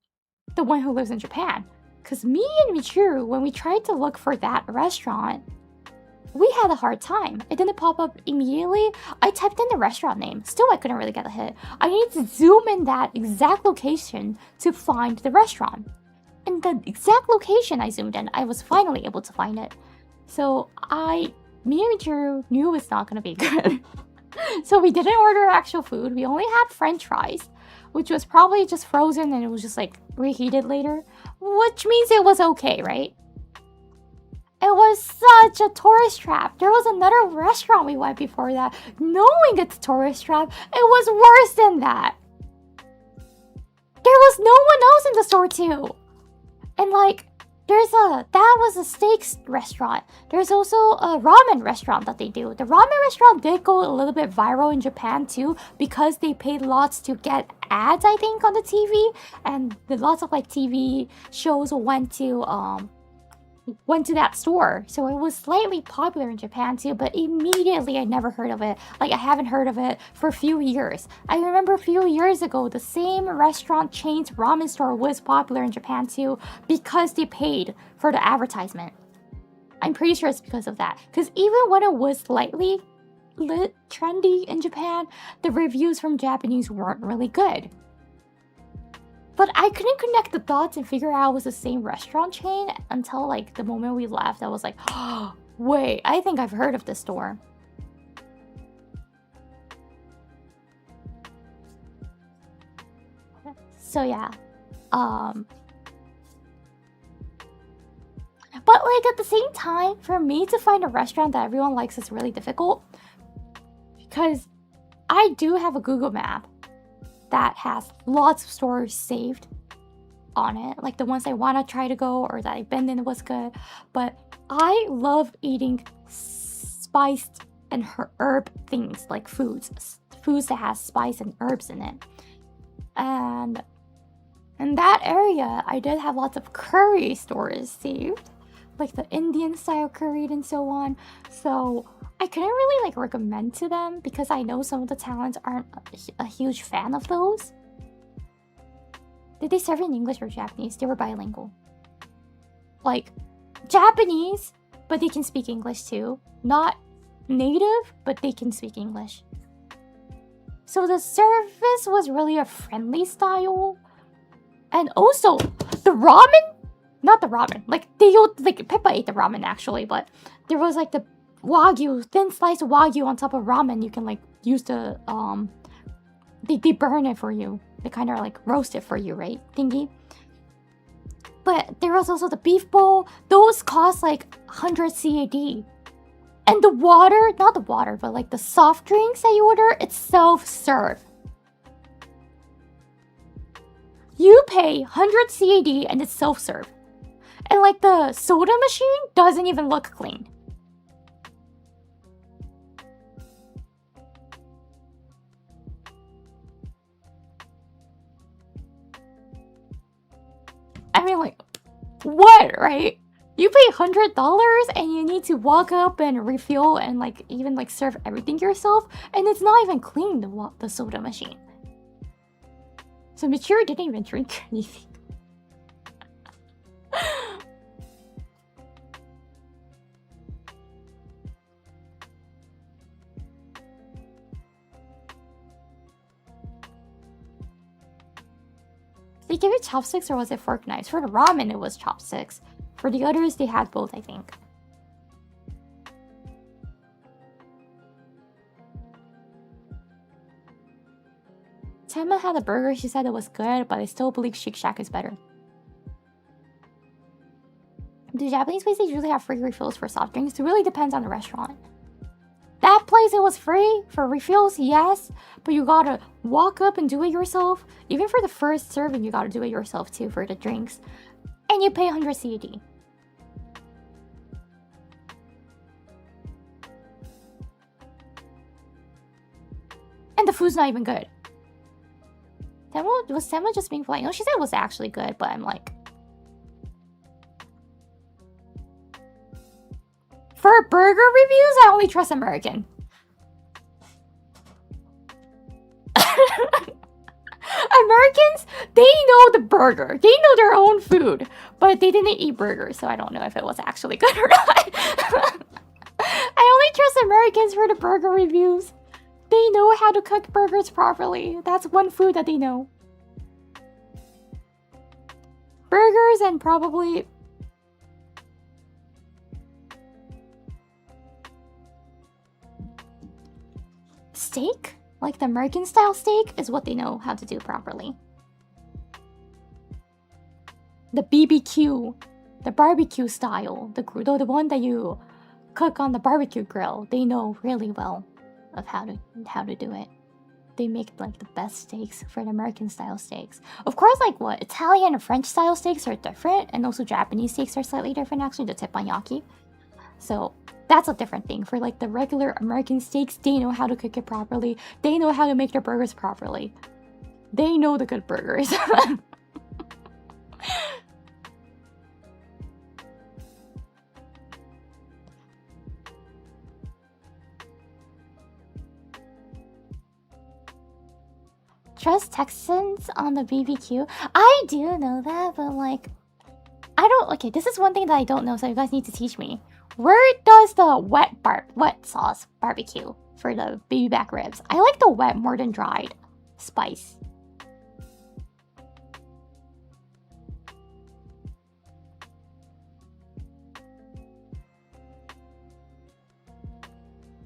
the one who lives in Japan. Because me and Michiru, when we tried to look for that restaurant, we had a hard time. It didn't pop up immediately. I typed in the restaurant name. Still, I couldn't really get a hit. I needed to zoom in that exact location to find the restaurant. And the exact location I zoomed in, I was finally able to find it. So me and Michiru knew it's not going to be good. So we didn't order actual food. We only had French fries, which was probably just frozen and it was just like reheated later, which means it was okay, right? It was such a tourist trap. There was another restaurant we went before that. Knowing it's a tourist trap, it was worse than that. There was no one else in the store too. And like, that was a steak restaurant. There's also a ramen restaurant that they do. The ramen restaurant did go a little bit viral in Japan too, because they paid lots to get ads, I think, on the TV. And lots of like TV shows went to that store. So it was slightly popular in Japan too, but immediately I never heard of it. Like, I haven't heard of it for a few years. I remember a few years ago, the same restaurant chain's ramen store was popular in Japan too, because they paid for the advertisement. I'm pretty sure it's because of that. Because even when it was slightly trendy in Japan, the reviews from Japanese weren't really good. But I couldn't connect the dots and figure out it was the same restaurant chain until like the moment we left. I was like, oh, wait, I think I've heard of this store. So yeah. But like at the same time, for me to find a restaurant that everyone likes is really difficult. Because I do have a Google map that has lots of stores saved on it. Like the ones I want to try to go or that I've been in was good. But I love eating spiced and herb things like foods that has spice and herbs in it. And in that area, I did have lots of curry stores saved, like the Indian style curry and so on. So I couldn't really like recommend to them because I know some of the talents aren't a huge fan of those. Did they serve in English or Japanese? They were bilingual. Like Japanese, but they can speak English too. Not native, but they can speak English. So the service was really a friendly style. And also, the ramen? Not the ramen. Like, Pippa ate the ramen actually, but there was like the wagyu, thin slice of wagyu on top of ramen. You can like use the, they burn it for you. They kind of like roast it for you, right? Thingy. But there was also the beef bowl. Those cost like 100 CAD. And the water, not the water, but like the soft drinks that you order, it's self-serve. You pay 100 CAD and it's self-serve. And like the soda machine doesn't even look clean. I mean, like, what, right? You pay $100 and you need to walk up and refill and like even like serve everything yourself, and it's not even clean, the soda machine. So Michiru didn't even drink anything. They gave you chopsticks or was it fork knives? For the ramen, it was chopsticks. For the others, they had both, I think. Tenma had a burger. She said it was good, but I still believe Shake Shack is better. Do Japanese places usually have free refills for soft drinks? It really depends on the restaurant. That place, it was free for refills, yes, but you gotta walk up and do it yourself. Even for the first serving, you gotta do it yourself too for the drinks. And you pay 100 CAD. And the food's not even good. Was Tenma just being polite? No, she said it was actually good, but I'm like... For burger reviews, I only trust American. Americans, they know the burger. They know their own food, but they didn't eat burgers, so I don't know if it was actually good or not. I only trust Americans for the burger reviews. They know how to cook burgers properly. That's one food that they know. Burgers and probably... steak? Like the American style steak is what they know how to do properly. The BBQ, the barbecue style, the one that you cook on the barbecue grill, they know really well of how to do it. They make like the best steaks for the American style steaks. Of course, like what Italian and French style steaks are different, and also Japanese steaks are slightly different actually, the teppanyaki. So that's a different thing. For like the regular American steaks, they know how to cook it properly. They know how to make their burgers properly. They know the good burgers. Trust Texans on the BBQ? I do know that, but like... I don't... Okay, this is one thing that I don't know, so you guys need to teach me. Where does the wet sauce barbecue for the baby back ribs? I like the wet more than dried spice.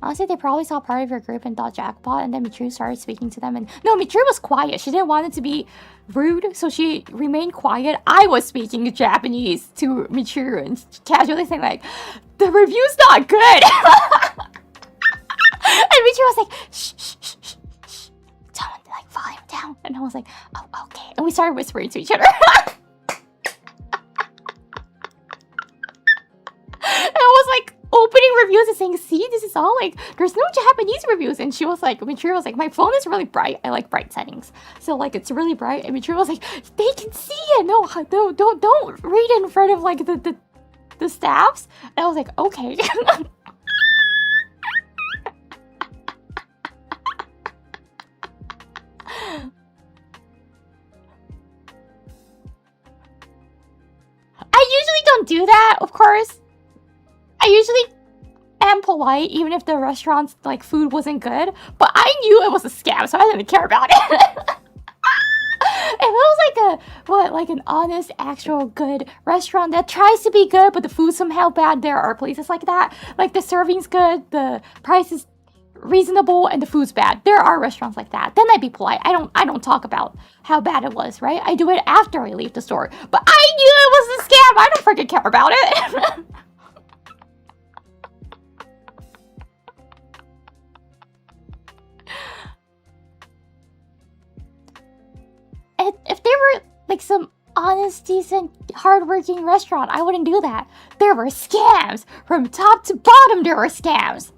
Honestly, they probably saw part of your group and thought jackpot, and then Michiru started speaking to them. And no, Michiru was quiet. She didn't want it to be rude, so she remained quiet. I was speaking Japanese to Michiru and casually saying like, "The review's not good." And Michiru was like, "Shh, shh, shh, shh, shh, tone like volume down." And I was like, "Oh, okay." And we started whispering to each other. And I was like opening reviews and saying, "See, this is all like, there's no Japanese reviews." And she was like, Michiru was like, "My phone is really bright. I like bright settings. So like it's really bright." And Michiru was like, "They can see it. No, don't read in front of like the staffs." And I was like, "Okay." I usually don't do that, of course. I usually am polite, even if the restaurant's like food wasn't good. But I knew it was a scam, so I didn't care about it. If it was like an honest, actual good restaurant that tries to be good, but the food's somehow bad, there are places like that. Like the serving's good, the price is reasonable, and the food's bad. There are restaurants like that. Then I'd be polite. I don't talk about how bad it was, right? I do it after I leave the store. But I knew it was a scam. I don't freaking care about it. If they were like some honest, decent, hardworking restaurant, I wouldn't do that. There were scams. From top to bottom, there were scams.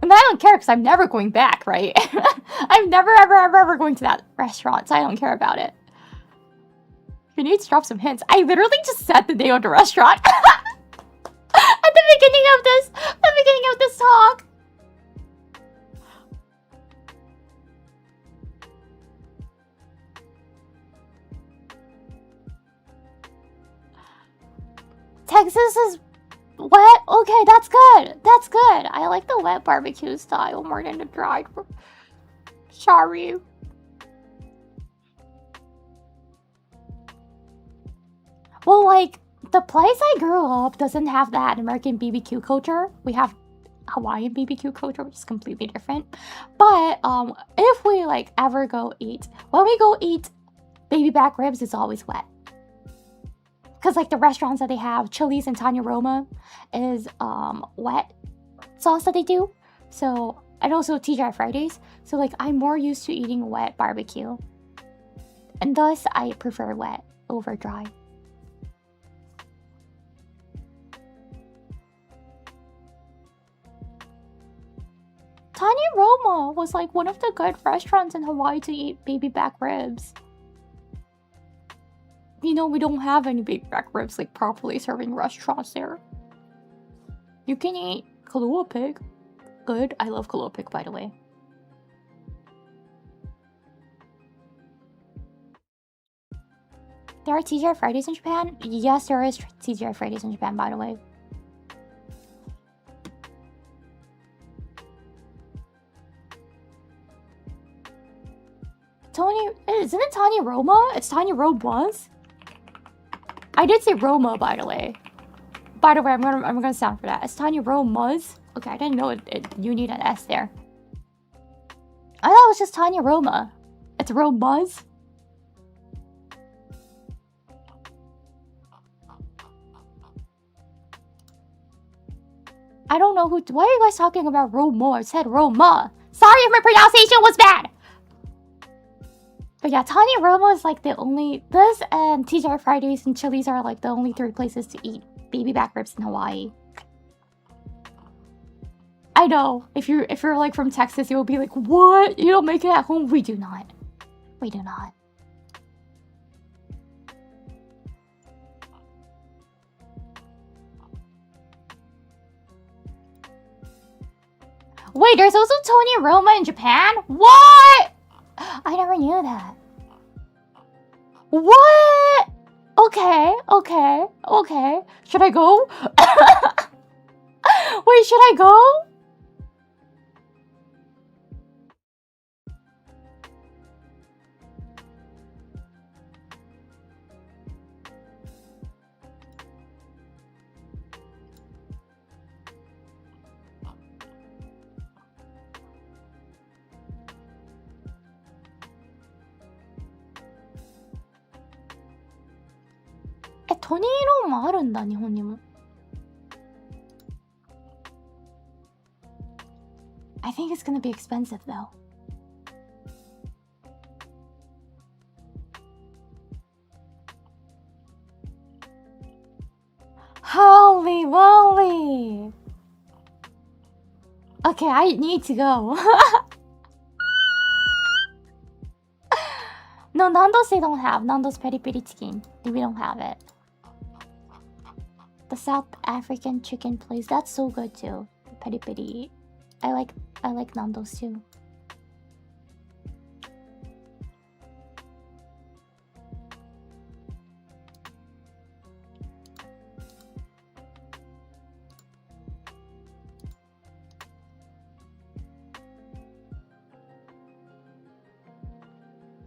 And I don't care because I'm never going back, right? I'm never, ever going to that restaurant, so I don't care about it. You need to drop some hints. I literally just said the name of the restaurant at the beginning of this talk. Texas is wet? Okay, that's good. That's good. I like the wet barbecue style more than the dried. Sorry. Well, like, the place I grew up doesn't have that American BBQ culture. We have Hawaiian BBQ culture, which is completely different. But if we like ever go eat, when we go eat baby back ribs, it's always wet. Because like the restaurants that they have, Chili's and Tanya Roma, is wet sauce that they do. So, and also TGI Fridays. So like I'm more used to eating wet barbecue. And thus I prefer wet over dry. Tanya Roma was like one of the good restaurants in Hawaii to eat baby back ribs. You know, we don't have any baby back ribs like properly serving restaurants there. You can eat Kalua pig. Good. I love Kalua pig, by the way. There are TGI Fridays in Japan? Yes, there is TGI Fridays in Japan, by the way. Tony, isn't it Tanya Roma? It's Tanya Roma's? I did say Roma, by the way. By the way, I'm gonna sound for that. It's Tanya Roma's. Okay, I didn't know you need an S there. I thought it was just Tanya Roma. It's Roma's. I don't know who. Why are you guys talking about Roma? I said Roma. Sorry if my pronunciation was bad. But yeah, Tanya Roma is like the only. This and TGI Fridays and Chili's are like the only 3 places to eat baby back ribs in Hawaii. I know. If you're like from Texas, you'll be like, what? You don't make it at home? We do not. We do not. Wait, there's also Tony Roma in Japan? What? I never knew that. What? Okay. Should I go? Wait, should I go? トニーローマあるんだ、日本にも。I think it's gonna be expensive though. Holy moly! Okay, I need to go. No, Nando's they don't have. Nando's peri peri chicken. We don't have it. The South African chicken place. That's so good too. Peri peri. I like Nando's too.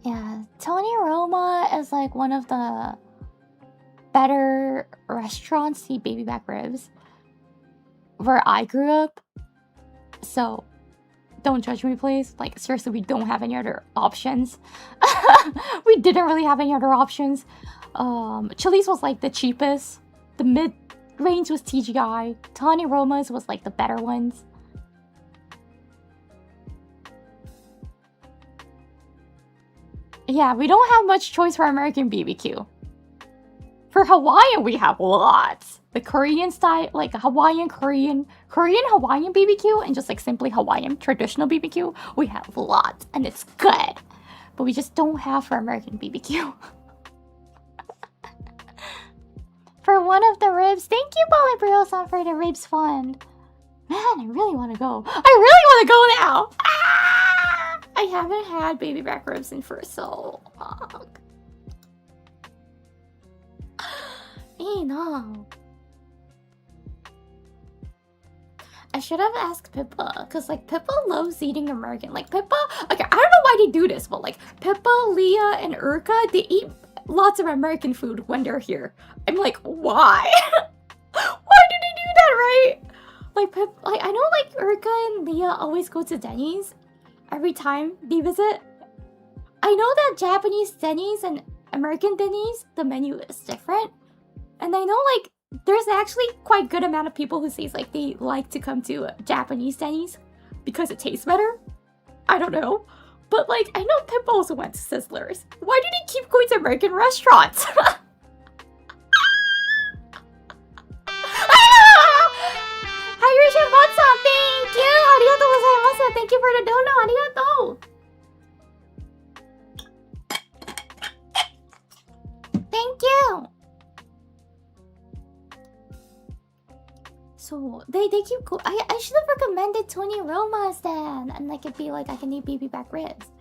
Yeah, Tony Roma is like one of the better restaurants to eat baby back ribs where I grew up. So don't judge me, please. Like, seriously, we don't have any other options. We didn't really have any other options. Chili's was like the cheapest. The mid-range was TGI. Tony Roma's was like the better ones. Yeah, we don't have much choice for American BBQ. For Hawaiian, we have lots. The Korean style, like Hawaiian, Korean Hawaiian BBQ, and just like simply Hawaiian traditional BBQ, we have lots, and it's good. But we just don't have for American BBQ. For one of the ribs, thank you, Bolibrio-san, for the ribs fund. Man, I really want to go. I really want to go now. Ah! I haven't had baby back ribs in for so long. いいな. I should have asked Pippa, because like Pippa loves eating American. Like Pippa, okay, I don't know why they do this, but like Pippa, Leah, and Uruka, they eat lots of American food when they're here. I'm like, why? Why do they do that, right? Like I know like Uruka and Leah always go to Denny's every time they visit. I know that Japanese Denny's and American Denny's, the menu is different. And I know like there's actually quite good amount of people who say like they like to come to Japanese Denny's because it tastes better. I don't know. But like I know Pippa also went to Sizzlers. Why do they keep going to American restaurants? Thank you! ありがとうございます。Thank you for the donut. ありがとう。Thank you! So, they keep go- I should have recommended Tony Roma's then. And like it'd be like, I can eat baby back ribs.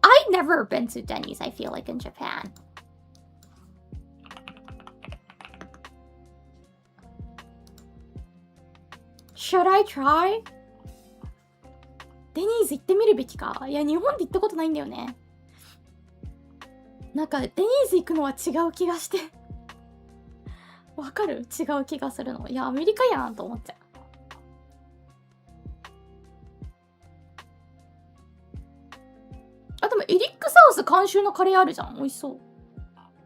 I've never been to Denny's, I feel like, in Japan. Should I try? デニーズ行ってみるべきか。いや、日本で行ったことないんだよね。なんか、デニーズ行くのは違う気がして。わかる？違う気がするの。いや、アメリカやんと思っちゃう。あ、でもエリックサウス監修のカレーあるじゃん。美味しそう。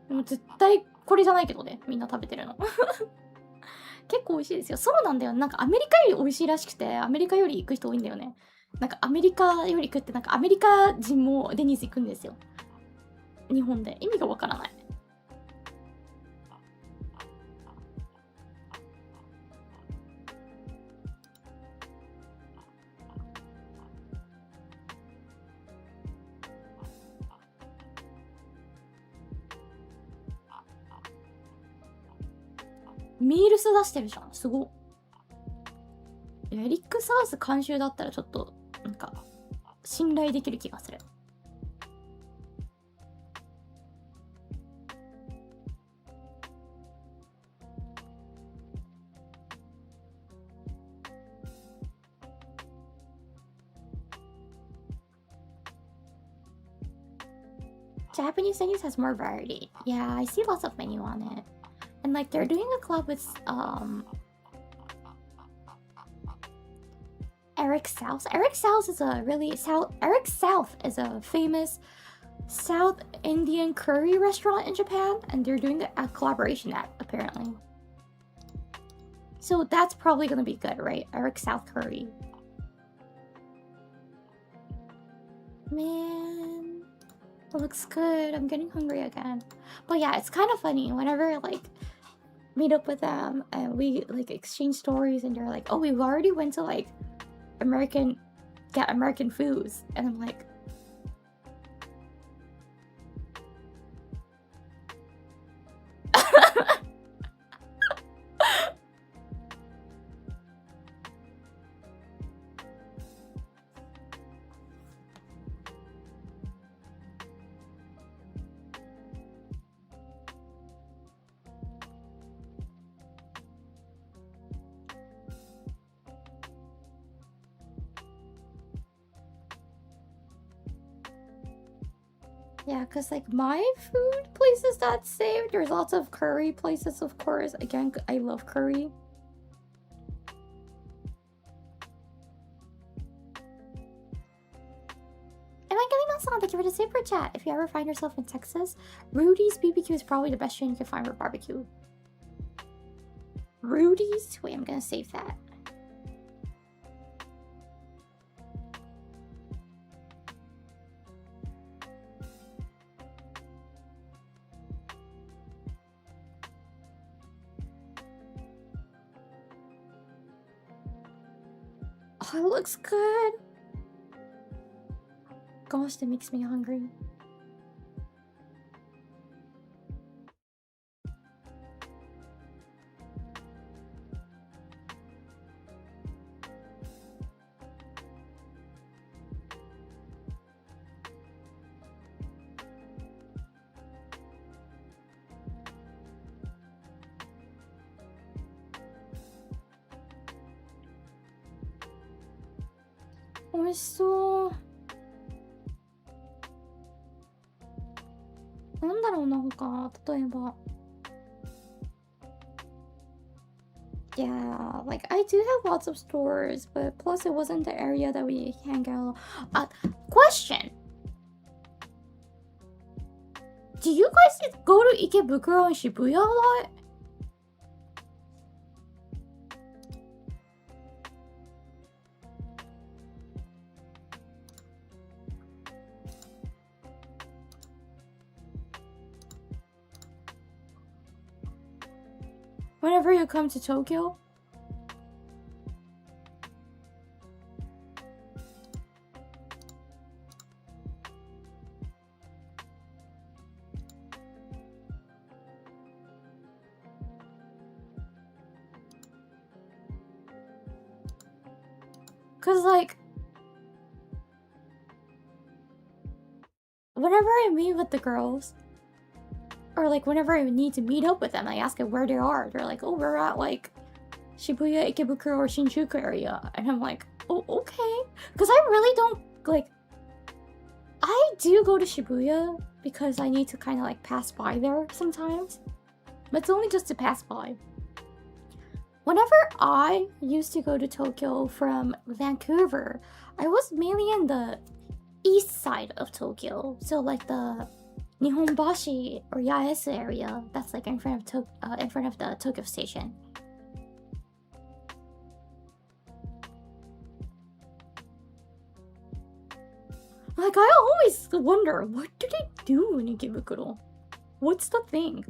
でも絶対これじゃないけどね。みんな食べてるの。結構美味しいですよ。そうなんだよ。なんかアメリカより美味しいらしくて、アメリカより行く人多いんだよね。なんかアメリカより行くって、なんかアメリカ人もデニーズ行くんですよ。日本で。意味がわからない。ミールス出してるじゃん。すごっ。エリックサウス監修だったらちょっと、なんか、信頼できる気がする。Japanese Denny's has more variety. Yeah, I see lots of menu on it. And like they're doing a collab with Eric South. Eric South is a Eric South is a famous South Indian curry restaurant in Japan, and they're doing a collaboration app apparently. So that's probably gonna be good, right? Eric South curry. Man, it looks good. I'm getting hungry again. But yeah, it's kind of funny whenever like meet up with them and we like exchange stories, and they're like, "Oh, we've already went to like American foods," and I'm like, yeah, because like my food places that's saved, there's lots of curry places, of course. Again, I love curry. Evangelina-san, thank you for the super chat. If you ever find yourself in Texas, Rudy's BBQ is probably the best chain you can find for barbecue. Rudy's? Wait, I'm gonna save that. Oh, it looks good. Gosh, that makes me hungry. 맛있어. なんだろうな、他。例えば。Yeah, like I do have lots of stores, but plus it wasn't the area that we hang out. Question. Do you guys go to Ikebukuro and Shibuya a lot? Whenever you come to Tokyo? Cause like whenever I meet with the girls, or like whenever I need to meet up with them, I ask them where they are. They're like, "Oh, we're at like Shibuya, Ikebukuro, or Shinjuku area," and I'm like, "Oh, okay." Cause I really don't like. I do go to Shibuya because I need to kind of like pass by there sometimes, but it's only just to pass by. Whenever I used to go to Tokyo from Vancouver, I was mainly in the east side of Tokyo, so like the Nihonbashi or Yaesu area. That's like in front of the Tokyo station. Like I always wonder, what do they do in Ikebukuro? What's the thing?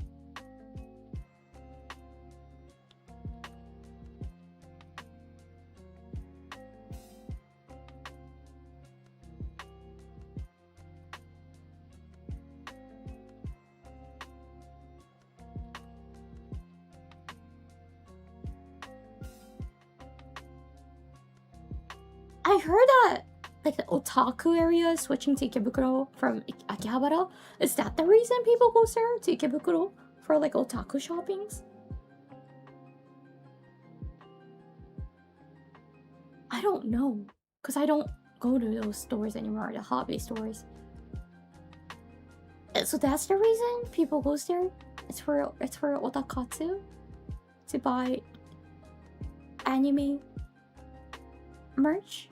I heard that like the otaku area is switching to Ikebukuro from Akihabara. Is that the reason people go there to Ikebukuro for like otaku shoppings? I don't know, because I don't go to those stores anymore, the hobby stores. So that's the reason people go there? It's for otakatsu to buy anime merch?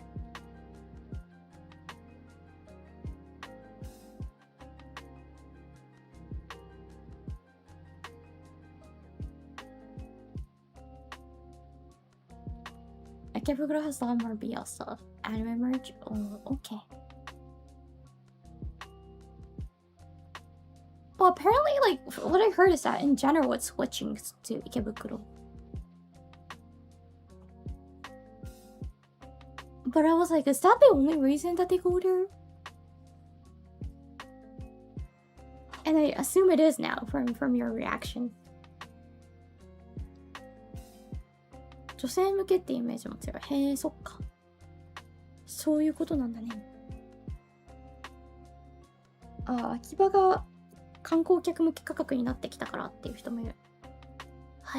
Akibukuro has a lot more BL stuff. Anime merch? Oh, okay. Well, apparently, like, what I heard is that in general it's switching to Ikebukuro. But I was like, is that the only reason that they go there? And I assume it is now from your reaction. 女性向けってイメージも強い。へえ、そっか。そういうことなんだね。あ、秋葉が観光客向け価格になってきたからっていう人もいる。へ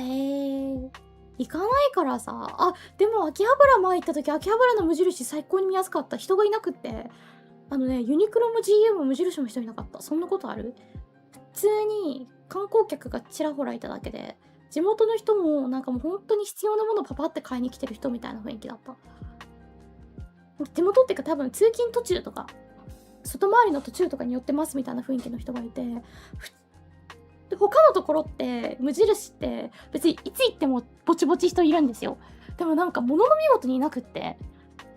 え。行かないからさ。あ、でも秋葉原前行った時、秋葉原の無印最高に見やすかった。人がいなくって。ユニクロも GU も無印も人いなかった。そんなことある？普通に観光客がちらほらいただけで、地元の人もなんかもう本当に必要なものをパパって買いに来てる人みたいな雰囲気だった。地元っていうか多分通勤途中とか、外回りの途中とかに寄ってますみたいな雰囲気の人がいて、他のところって無印って別にいつ行ってもぼちぼち人いるんですよ。でもなんか物の見事にいなくって、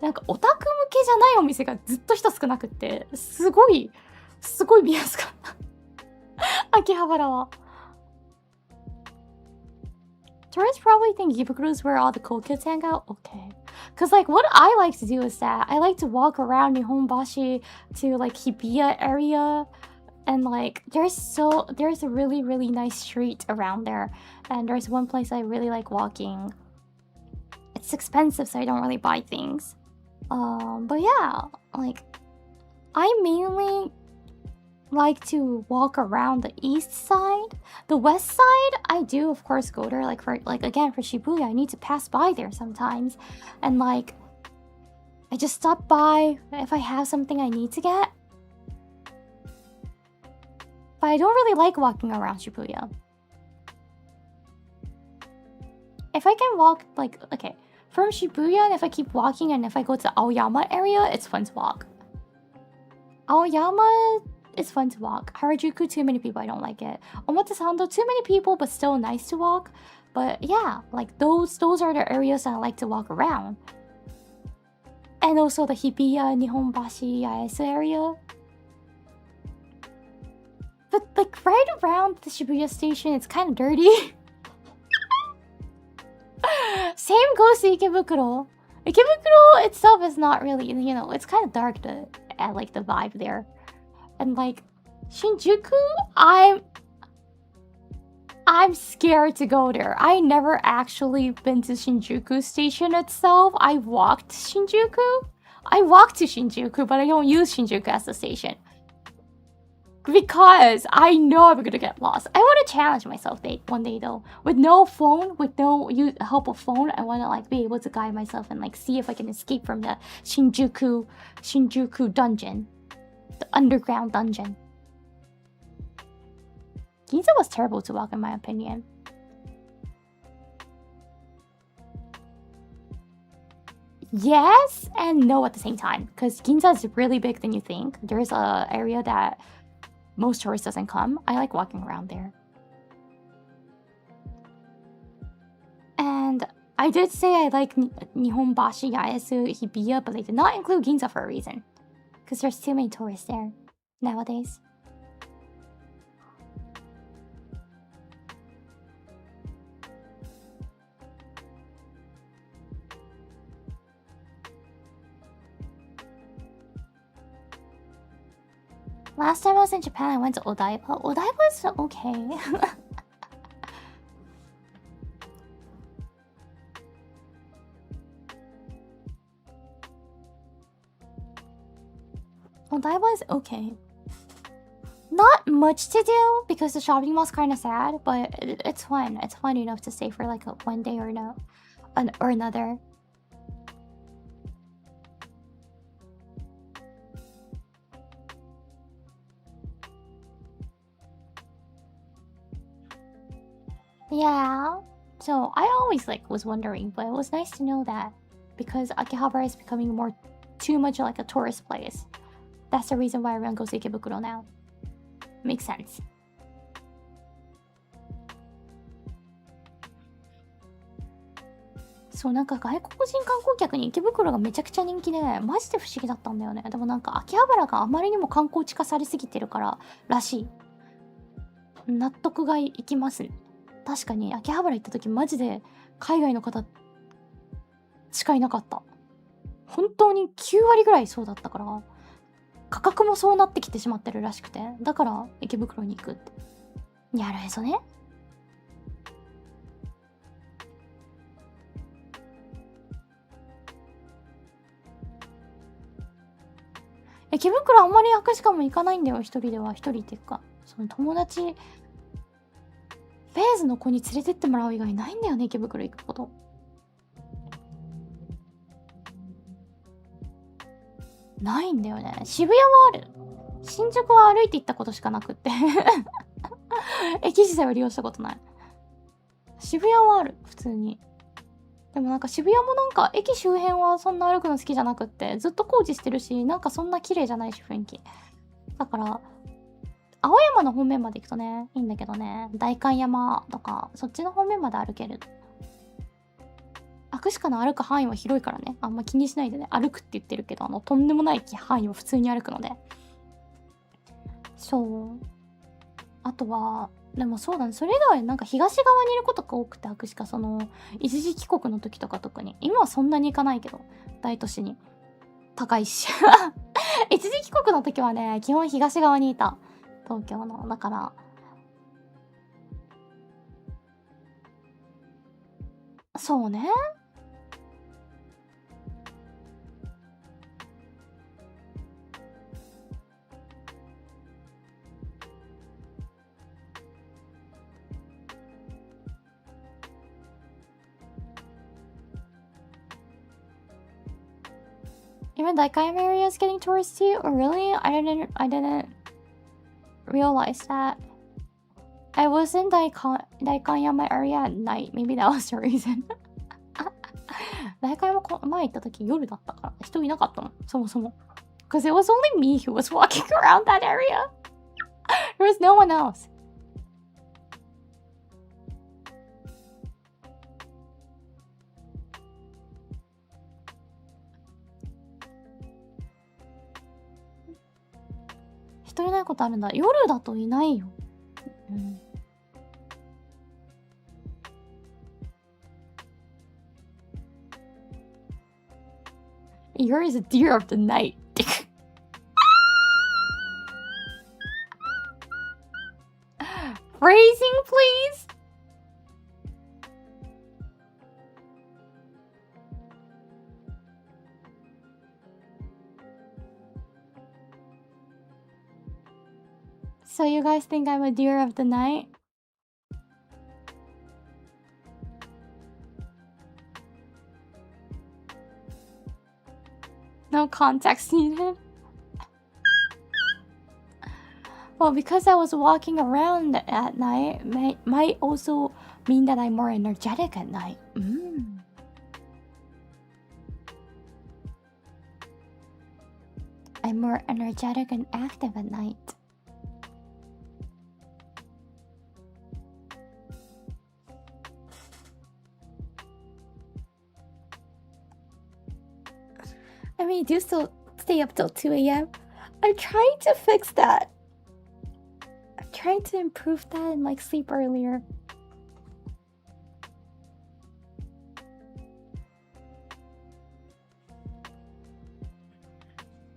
なんかオタク向けじゃないお店がずっと人少なくって、すごい見やすかった秋葉原は。Tourists probably think Ikebukuro is where all the cool kids hang out. Okay. Because, like, what I like to do is that I like to walk around Nihonbashi to, like, Hibiya area. And, like, there's a really, really nice street around there. And there's one place I really like walking. It's expensive, so I don't really buy things. But yeah, like, I mainly like to walk around the east side. The west side, I do of course go there, like for Shibuya, I need to pass by there sometimes. And like, I just stop by if I have something I need to get. But I don't really like walking around Shibuya. If I can walk, like, okay, from Shibuya, and if I keep walking and if I go to Aoyama area, it's fun to walk. Aoyama, it's fun to walk. Harajuku, too many people, I don't like it. Omotesando, too many people, but still nice to walk. But yeah, like those are the areas that I like to walk around. And also the Hibiya, Nihonbashi, Yaesu area. But like right around the Shibuya station, it's kind of dirty. Same goes to Ikebukuro. Ikebukuro itself is not really, you know, it's kind of dark at like the vibe there. And like Shinjuku, I'm scared to go there. I never actually been to Shinjuku station itself. I walked to Shinjuku, but I don't use Shinjuku as a station. Because I know I'm gonna get lost. I want to challenge myself one day though. With no phone, with no help of phone, I want to like be able to guide myself and like see if I can escape from the Shinjuku dungeon. The underground dungeon. Ginza was terrible to walk in my opinion. Yes and no at the same time. Because Ginza is really big than you think. There's a area that most tourists doesn't come. I like walking around there. And I did say I like Nihonbashi, Yaesu, Hibiya, but they did not include Ginza for a reason. Because there's too many tourists there nowadays. Last time I was in Japan, I went to Odaiba. Odaiba's okay. Odaiba is okay. Not much to do because the shopping mall's kind of sad, but it's fun. It's fun enough to stay for like one day or another. Yeah. So I always like was wondering, but it was nice to know that because Akihabara is becoming too much like a tourist place. That's the reason why everyone goes to Ikebukuro now. Makes sense. そう、なんか外国人観光客に池袋がめちゃくちゃ人気で、マジで不思議だったんだよね。でもなんか秋葉原があまりにも観光地化されすぎてるかららしい。納得がいきますね。確かに秋葉原行った時マジで海外の方しかいなかった。本当に9割ぐらいそうだったから、価格もそうなってきてしまってるらしくて、だから池袋に行くって。やるへそね。池袋あんまりしかも行かないんだよ、一人では。一人っていうか、その友達、フェーズの子に連れてってもらう以外ないんだよね、池袋行くこと。ないんだよね。渋谷はある。新宿は歩いて行ったことしかなくって駅自体は利用したことない。渋谷はある、普通に。でもなんか渋谷もなんか駅周辺はそんな歩くの好きじゃなくって、ずっと工事してるし、なんかそんな綺麗じゃないし、雰囲気。だから、青山の方面まで行くとね、いいんだけどね、代官山とか、そっちの方面まで歩ける。握手の歩く範囲は広いからね、あんま気にしないでね、歩くって言ってるけど、とんでもない範囲を普通に歩くので。そう。あとは、でもそうだね、それ以外なんか東側にいることが多くて、握手その、一時帰国の時とか特に。今はそんなに行かないけど、大都市に。高いし。一時帰国の時はね、基本東側にいた。東京の。だから、そうね。Even Daikayama area is getting touristy? Oh, really? I didn't realize that. I was in Daikayama area at night. Maybe that was the reason. 大会も前行った時夜だったから人いなかったの、そもそも。Because it was only me who was walking around that area. There was no one else. 人いないことあるんだ。夜だといないよ。うん。You're is a deer of the night. Phrasing, please? So you guys think I'm a deer of the night? No context needed. Well, because I was walking around at night might also mean that I'm more energetic at night. I'm more energetic and active at night. I mean, you do still stay up till 2 a.m. I'm trying to fix that. I'm trying to improve that and like sleep earlier.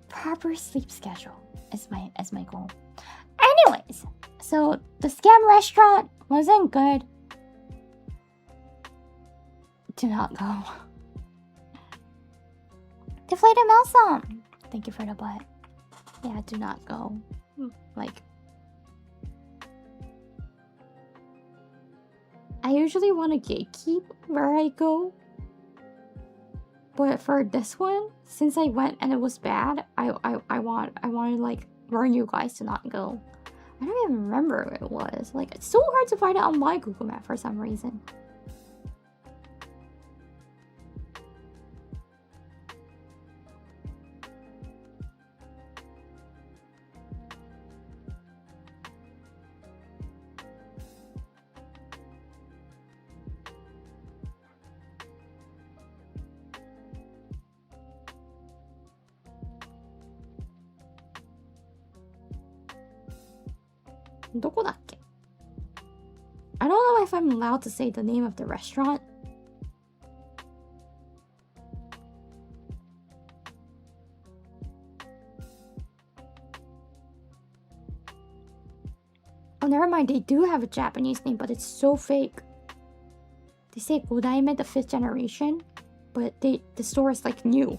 Proper sleep schedule is my goal. Anyways, so the scam restaurant wasn't good. Do not go. Deflated Malson, thank you for the butt. Yeah, do not go. Like, I usually want to gatekeep where I go, but for this one, since I went and it was bad, I want to like warn you guys to not go. I don't even remember where it was. Like, it's so hard to find it on my Google Map for some reason. どこだっけ？ I don't know if I'm allowed to say the name of the restaurant. Oh, never mind. They do have a Japanese name, but it's so fake. They say 5代目 the 5th generation, but the store is like new.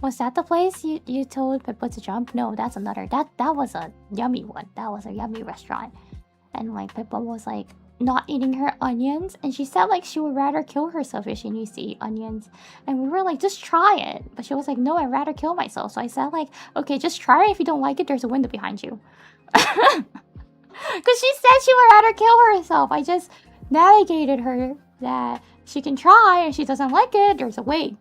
Was that the place you told Pippa to jump? No, that's another. That was a yummy one. That was a yummy restaurant. And like Pippa was like not eating her onions, and she said like she would rather kill herself if she needs to eat onions. And we were like, just try it. But she was like, no, I'd rather kill myself. So I said like, okay, just try it. If you don't like it, there's a window behind you. Because she said she would rather kill herself. I just navigated her that she can try, and if she doesn't like it, there's a way.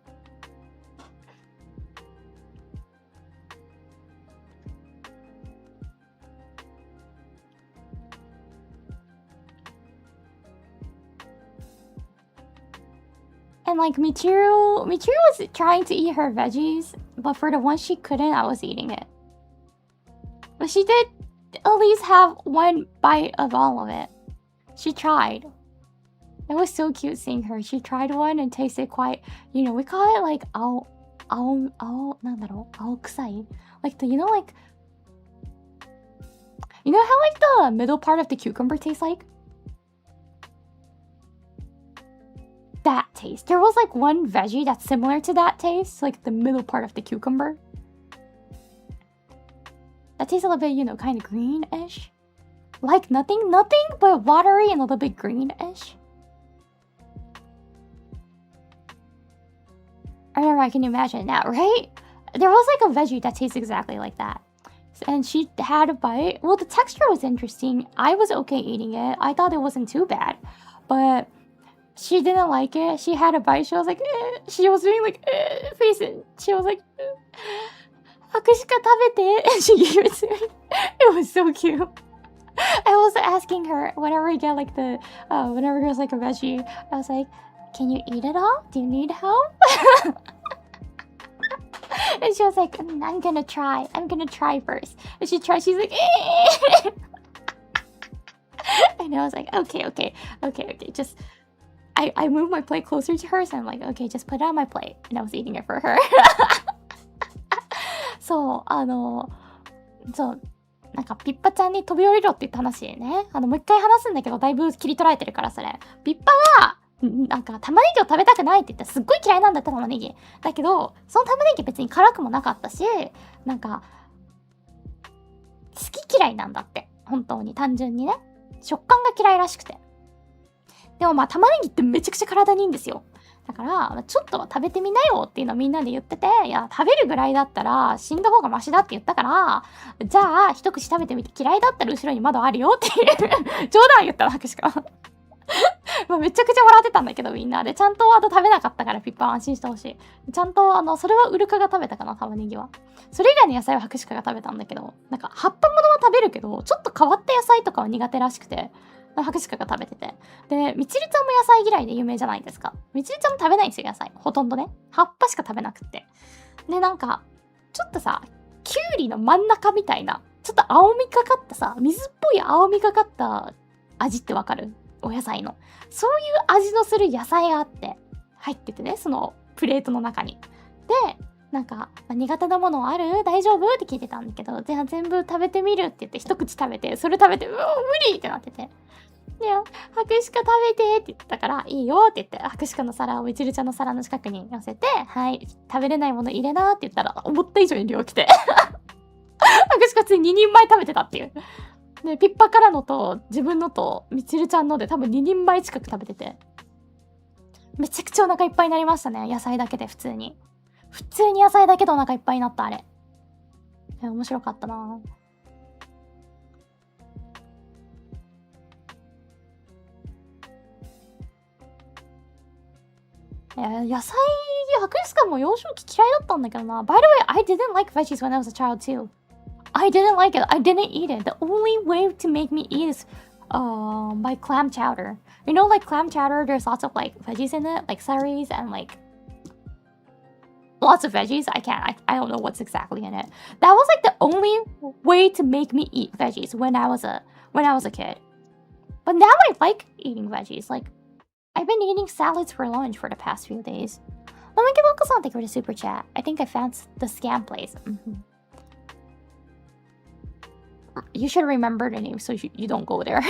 And like Michiru was trying to eat her veggies, but for the one she couldn't, I was eating it. But she did at least have one bite of all of it. She tried. It was so cute seeing her. She tried one and tasted quite, you know, we call it like aokusai. Like the, you know how like the middle part of the cucumber tastes like? That taste. There was like one veggie that's similar to that taste, like the middle part of the cucumber. That tastes a little bit, you know, kind of greenish. Like nothing but watery and a little bit greenish. I don't know, I can imagine that, right? There was like a veggie that tastes exactly like that. And she had a bite. Well, the texture was interesting. I was okay eating it. I thought it wasn't too bad. But she didn't like it. She had a bite. She was like, eh. She was doing like, face it. She was like, Hakushika tabete. And she gave it to me. It was so cute. I was asking her whenever we get like the, whenever there's like a veggie, I was like, can you eat it all? Do you need help? And she was like, I'm gonna try. I'm gonna try first. And she tried. She's like, eh. And I was like, okay. Just, I moved my plate closer to hers, and I'm like, okay, just put it on my plate. And I was eating it for her. そう、なんかピッパちゃんに飛び降りろって言った話ね。もう一回話すんだけど、だいぶ切り取られてるから、それ。ピッパが、なんか玉ねぎを食べたくないって言ったらすっごい嫌いなんだった玉ねぎ。だけど、その玉ねぎ別に辛くもなかったし、なんか、好き嫌いなんだって。本当に、単純にね。食感が嫌いらしくて。でもまあ玉ねぎってめちゃくちゃ体にいいんですよ。だからちょっとは食べてみなよっていうのをみんなで言ってて、いや食べるぐらいだったら死んだ方がマシだって言ったから、じゃあ一口食べてみて、嫌いだったら後ろに窓あるよっていう冗談言ったわけしかまあめちゃくちゃ笑ってたんだけどみんなで、ちゃんと食べなかったからピッパは安心してほしい。ちゃんとそれはウルカが食べたかな、玉ねぎは。それ以外の野菜はハクシカが食べたんだけど、なんか葉っぱものは食べるけどちょっと変わった野菜とかは苦手らしくて、ハクシカが食べてて。で、みちるちゃんも野菜嫌いで有名じゃないですか。みちるちゃんも食べないんですよ、野菜。ほとんどね。葉っぱしか食べなくって。で、なんか、ちょっとさ、キュウリの真ん中みたいな、ちょっと青みがかったさ、水っぽい青みがかった味ってわかる？お野菜の。そういう味のする野菜があって、入っててね、そのプレートの中に。で、なんか、苦手なものある？大丈夫？って聞いてたんだけど、じゃあ全部食べてみるって言って、一口食べて、それ食べて、無理ってなってて。で、ハクシカ食べてって言ってたから、いいよって言って、ハクシカの皿をみちるちゃんの皿の近くに寄せて、はい、食べれないもの入れなって言ったら、思った以上に量来て。ハクシカつい2人前食べてたっていう。で、ピッパからのと、自分のと、みちるちゃんので多分2人前近く食べてて。めちゃくちゃお腹いっぱいになりましたね。野菜だけで普通に。普通に野菜だけでお腹いっぱいになった、あれ。面白かったなぁ。野菜、ハクシカも幼少期嫌いだったんだけどな。By the way, I didn't like veggies when I was a child too. I didn't like it. I didn't eat it. The only way to make me eat is by clam chowder. You know, like clam chowder, there's lots of like veggies in it, like celeries and like lots of veggies. I don't know what's exactly in it. That was like the only way to make me eat veggies when I was a kid. But now I like eating veggies. Like, I've been eating salads for lunch for the past few days. Let me give Uncle-san, thank you for the super chat. I think I found the scam place. You should remember the name so you don't go there.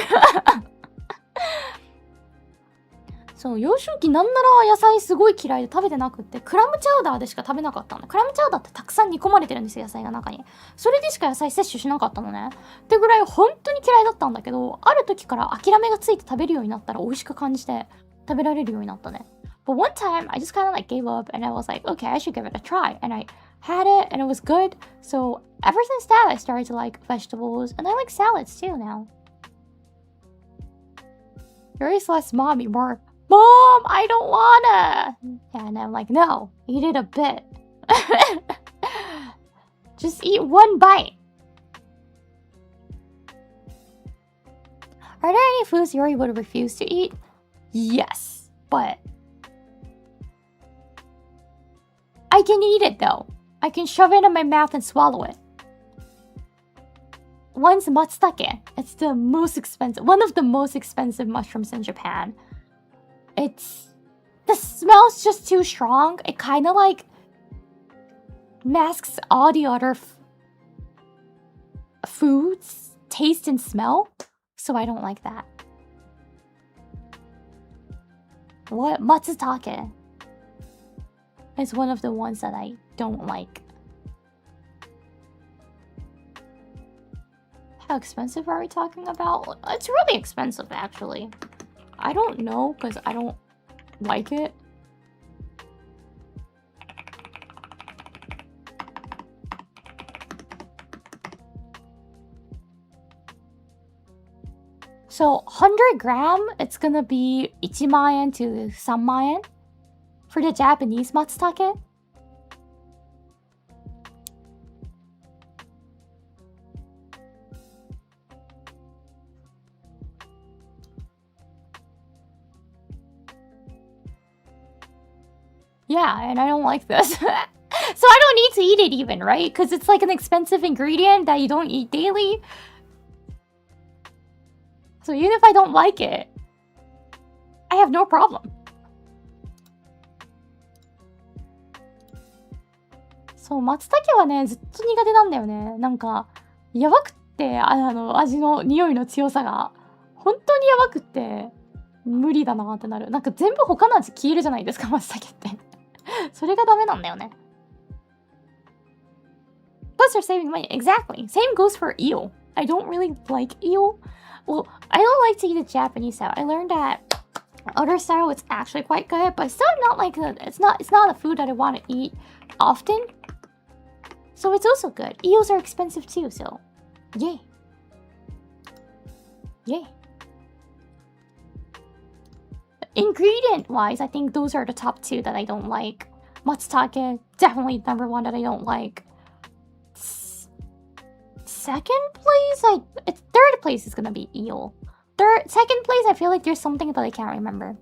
そう、幼少期なんなら野菜すごい嫌いで食べてなくって、クラムチャウダーでしか食べなかったの。クラムチャウダーってたくさん煮込まれてるんですよ、野菜が中に。それでしか野菜摂取しなかったのね。ってぐらい本当に嫌いだったんだけど、ある時から諦めがついて食べるようになったら美味しく感じて食べられるようになったね。But one time, I just kind of like gave up and I was like, okay, I should give it a try. And I had it and it was good. So ever since that, I started to like vegetables and I like salads too now. Very less mommy, more, Mom, I don't wanna. And I'm like, no, eat it a bit. Just eat one bite. Are there any foods Yuri would refuse to eat? Yes, but I can eat it though. I can shove it in my mouth and swallow it. One's matsutake. It's the most expensive, one of the most expensive mushrooms in Japan. The smell's just too strong. It kind of like masks all the other foods, taste and smell. So I don't like that. What? Matsutake is one of the ones that I don't like. How expensive are we talking about? It's really expensive, actually. I don't know, because I don't like it. So, 100 gram, it's gonna be 1万円 to 3万円 for the Japanese matsutake. Yeah, and I don't like this. So I don't need to eat it even, right? Because it's like an expensive ingredient that you don't eat daily. So even if I don't like it, I have no problem. So 松茸はね、ずっと苦手なんだよね。なんか、やばくって、味の匂いの強さが。本当にやばくって、無理だなってなる。なんか全部他の味消えるじゃないですか、松茸って。それがダメなんだよね。Plus you're saving money. Exactly. Same goes for eel. I don't really like eel. Well, I don't like to eat a Japanese style. I learned that other style is actually quite good, but still not like it's not a food that I want to eat often. So it's also good. Eels are expensive too, so yay. Yay. Ingredient wise, I think those are the top two that I don't like. Matsutake, definitely number one that I don't like. Second place, third place is gonna be eel. Second place, I feel like there's something that I can't remember.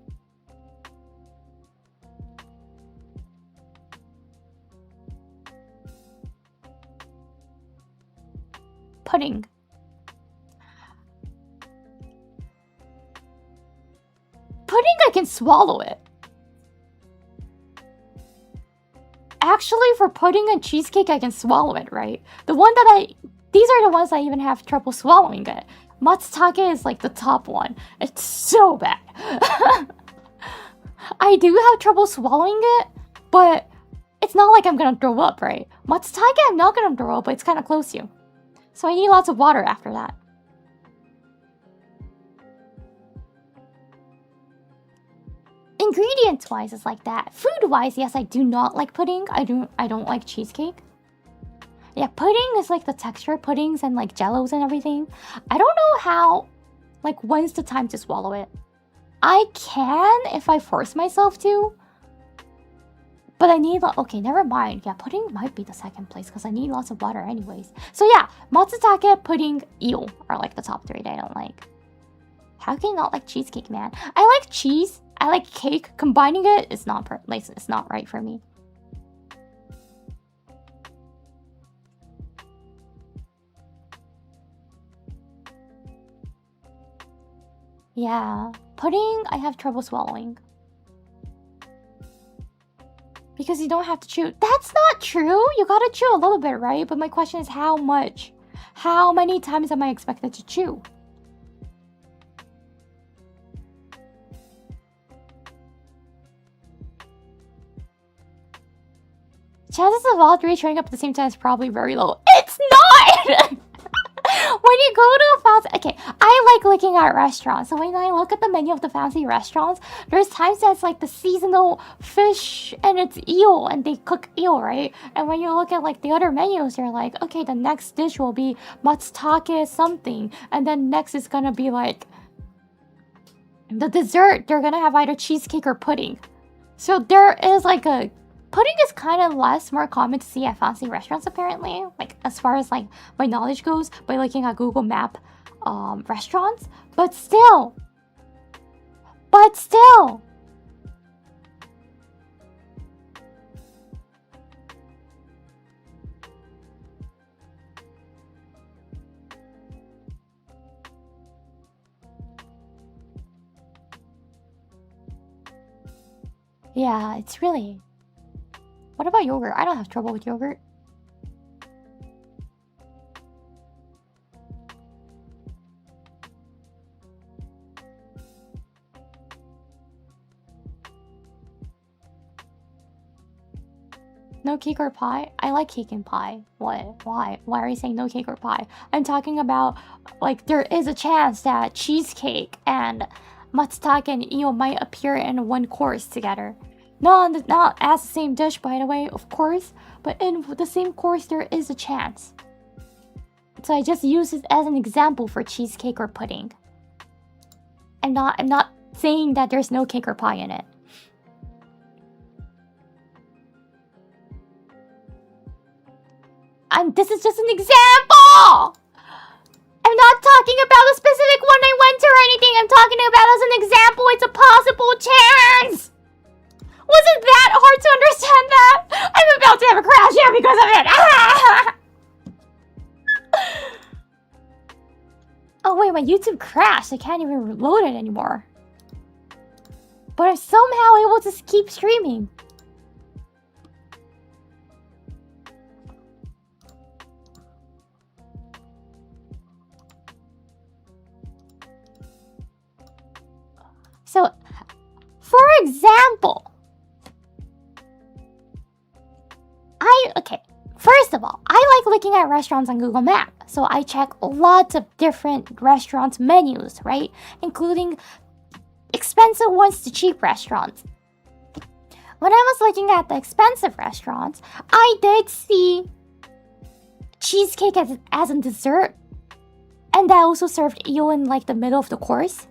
Pudding. Pudding, I can swallow it. Actually, for pudding and cheesecake, I can swallow it, right? The one that these are the ones I even have trouble swallowing it. Matsutake is like the top one. It's so bad. I do have trouble swallowing it, but it's not like I'm gonna throw up, right? Matsutake, I'm not gonna throw up, but it's kind of close to. So I need lots of water after that. Ingredients wise, it's like that. Food wise, yes, I do not like pudding. I don't like cheesecake. Yeah, pudding is like the texture, puddings and like jellos and everything. I don't know how, like, when's the time to swallow it. I can if I force myself to. But I need, okay, never mind. Yeah, pudding might be the second place because I need lots of water anyways. So yeah, matsutake, pudding, eel are like the top three that I don't like. How can you not like cheesecake, man? I like cheese. I like cake. Combining it is not it's not right for me. Yeah, pudding I have trouble swallowing. Because you don't have to chew. That's not true. You gotta chew a little bit, right? But my question is how much? How many times am I expected to chew? Chances of all three showing up at the same time is probably very low. It's not! When you go to a fancy... Okay, I like looking at restaurants. So when I look at the menu of the fancy restaurants, there's times that's like the seasonal fish and it's eel and they cook eel, right? And when you look at like the other menus, you're like, okay, the next dish will be matsutake something. And then next is gonna be like... the dessert, they're gonna have either cheesecake or pudding. So there is like a... Pudding is kind of more common to see at fancy restaurants, apparently. Like, as far as, like, my knowledge goes, by looking at Google Map restaurants. But still! Yeah, it's really... What about yogurt? I don't have trouble with yogurt. No cake or pie? I like cake and pie. What? Why? Why are you saying no cake or pie? I'm talking about, like, there is a chance that cheesecake and matsutake and eel might appear in one course together. Not as the same dish, by the way, of course, but in the same course there is a chance. So I just use it as an example for cheesecake or pudding. I'm not saying that there's no cake or pie in it. This is just an example! I'm not talking about a specific one I went to or anything. I'm talking about as an example. It's a possible chance! Wasn't that hard to understand that? I'm about to have a crash here because of it. Ah! Oh wait, my YouTube crashed. I can't even reload it anymore. But I'm somehow able to keep streaming. So, for example... Okay, first of all, I like looking at restaurants on Google Maps. So I check lots of different restaurants' menus, right? Including expensive ones to cheap restaurants. When I was looking at the expensive restaurants, I did see cheesecake as a dessert. And that also served eel in like the middle of the course.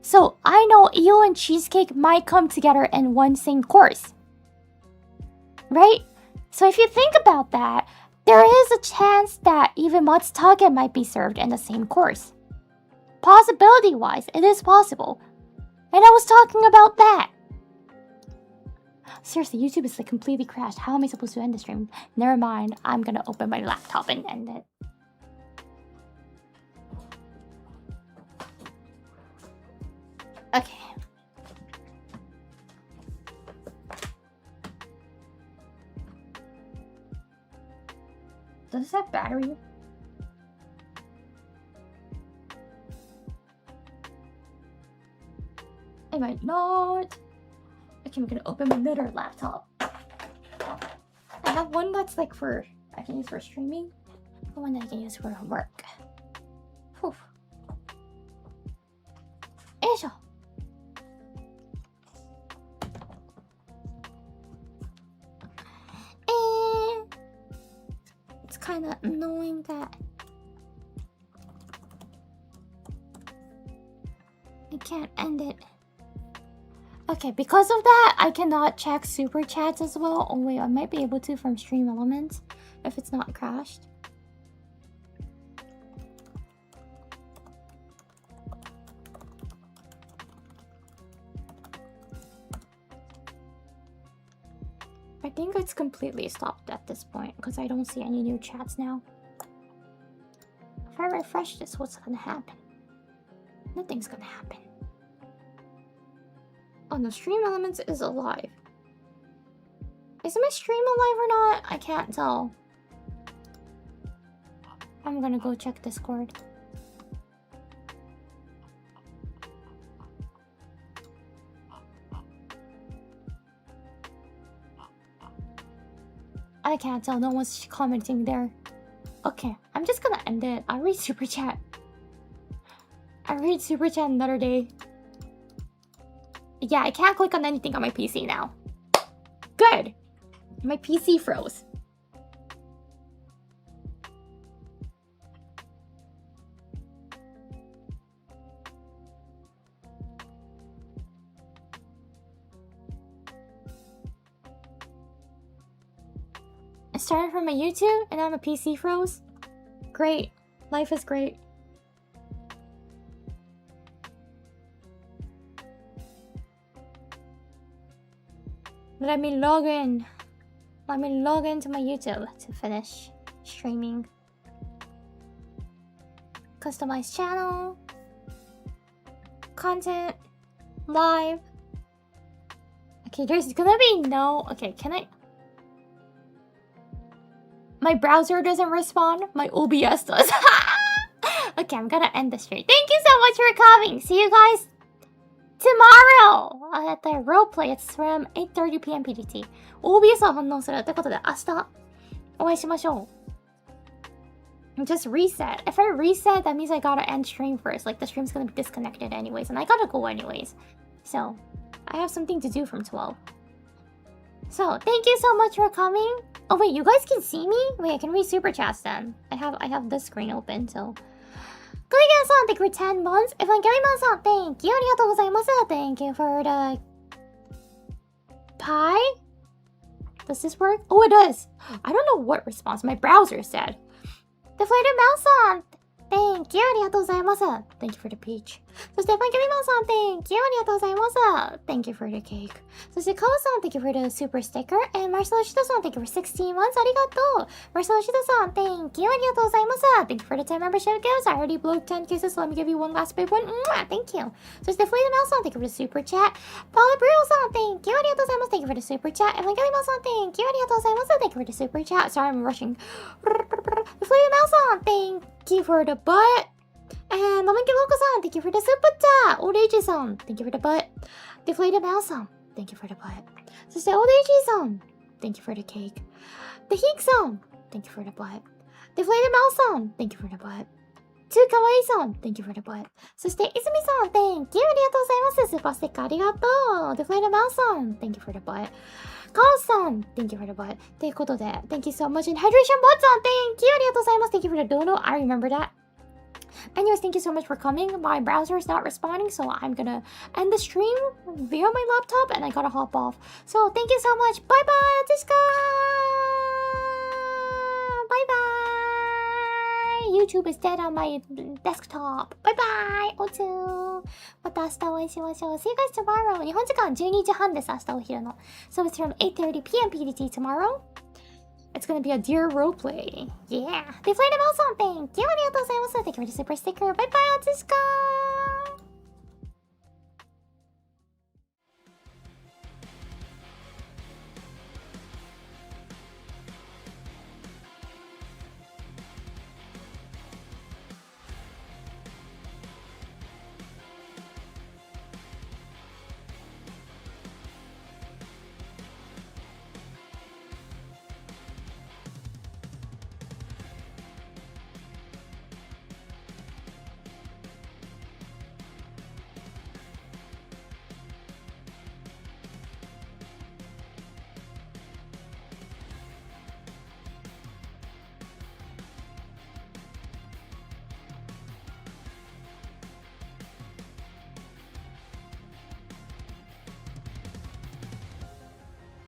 So I know eel and cheesecake might come together in one same course. Right? So if you think about that, there is a chance that even matsutake might be served in the same course. Possibility-wise, it is possible. And I was talking about that. Seriously, YouTube is like completely crashed. How am I supposed to end the stream? Never mind, I'm gonna open my laptop and end it. Okay. Does this have battery? I might not. Okay, I'm gonna open another laptop. I have one that's like I can use for streaming. And one that I can use for work. Whew. よいしょ. It's kind of annoying that I can't end it. Okay, because of that, I cannot check super chats as well. Oh wait, I might be able to from Stream Elements if it's not crashed. I think it's completely stopped at this point because I don't see any new chats now. If I refresh this, what's gonna happen? Nothing's gonna happen. Oh no, Stream Elements is alive. Is my stream alive or not? I can't tell. I'm gonna go check Discord. I can't tell, no one's commenting there. Okay, I'm just gonna end it. I'll read Super Chat. I'll read Super Chat another day. Yeah, I can't click on anything on my PC now. Good! My PC froze. I started from my YouTube and now my PC froze. Great. Life is great. Let me log in. Let me log into my YouTube to finish streaming. Customize channel. Content. Live. Okay, there's gonna be no... Okay, can I... My browser doesn't respond. My OBS does. Okay, I'm gonna end the stream. Thank you so much for coming. See you guys tomorrow at the roleplay. It's from 8:30 p.m. PDT. OBS は反応するということで明日お会いしましょう。Just reset. If I reset, that means I gotta end stream first. Like the stream's gonna be disconnected anyways, and I gotta go anyways. So I have something to do from 12. So thank you so much for coming. Oh wait, you guys can see me? Wait, I can read super chats then. I have this screen open, so. Kuigan-san, thank you for 10 months. Evangelion-san, thank you. ありがとうございます. Thank you for the pie. Does this work? Oh, it does. I don't know what response my browser said. Deflated Mouse-san, thank you. ありがとうございます. Thank you for the peach. そして Evangelion-san, thank you. ありがとうございます. Thank you for the cake. そして Kawa-san, thank you for the super sticker. And Marcelo Shida-san, thank you for 16 months. ありがとう. Marcelo Shida-san, thank you. ありがとうございます. Thank you for the 10 membership gifts. I already blew 10 kisses, so let me give you one last big one. Thank you. そして Deflated Mouse-san, thank you for the super chat. Paula Brio-san, thank you. ありがとうございます. Thank you for the super chat. Evangelion-san, thank you. ありがとうございます. Thank you for the super chat. Sorry, I'm rushing. Deflated Mouse-san, thank you for the butt. And Lamanki Loco-san, thank you for the super chat. Old-Age-san, thank you for the butt. Deflated Mouse-san, thank you for the butt. そして Old-Age-san, thank you for the cake. The Heek-san, thank you for the butt. Deflated Mouse-san, thank you for the butt. Too Kawaii-san, thank you for the butt. そして Izumi-san, thank you. ありがとうございます。スーパーステッカーありがとう。Deflated Mouse-san, thank you for the butt. Kaos-san, thank you for the butt. ということで、thank you so much. And Hydration Bot-san, thank you. ありがとうございます。Thank you for the dono. I remember that. Anyways, thank you so much for coming. My browser is not responding, so I'm gonna end the stream via my laptop and I gotta hop off. So thank you so much. Bye bye, Otsuka! Bye bye! YouTube is dead on my desktop. Bye bye, Otsu! また明日お会いしましょう. See you guys tomorrow. 日本時間12時半です、明日お昼の. So it's from 8:30 p.m. PDT tomorrow. It's gonna be a deer roleplay. Yeah. Deflated Mouse-san, thank you. ありがとうございます. Thank you for the super sticker. Bye bye, Otsuka!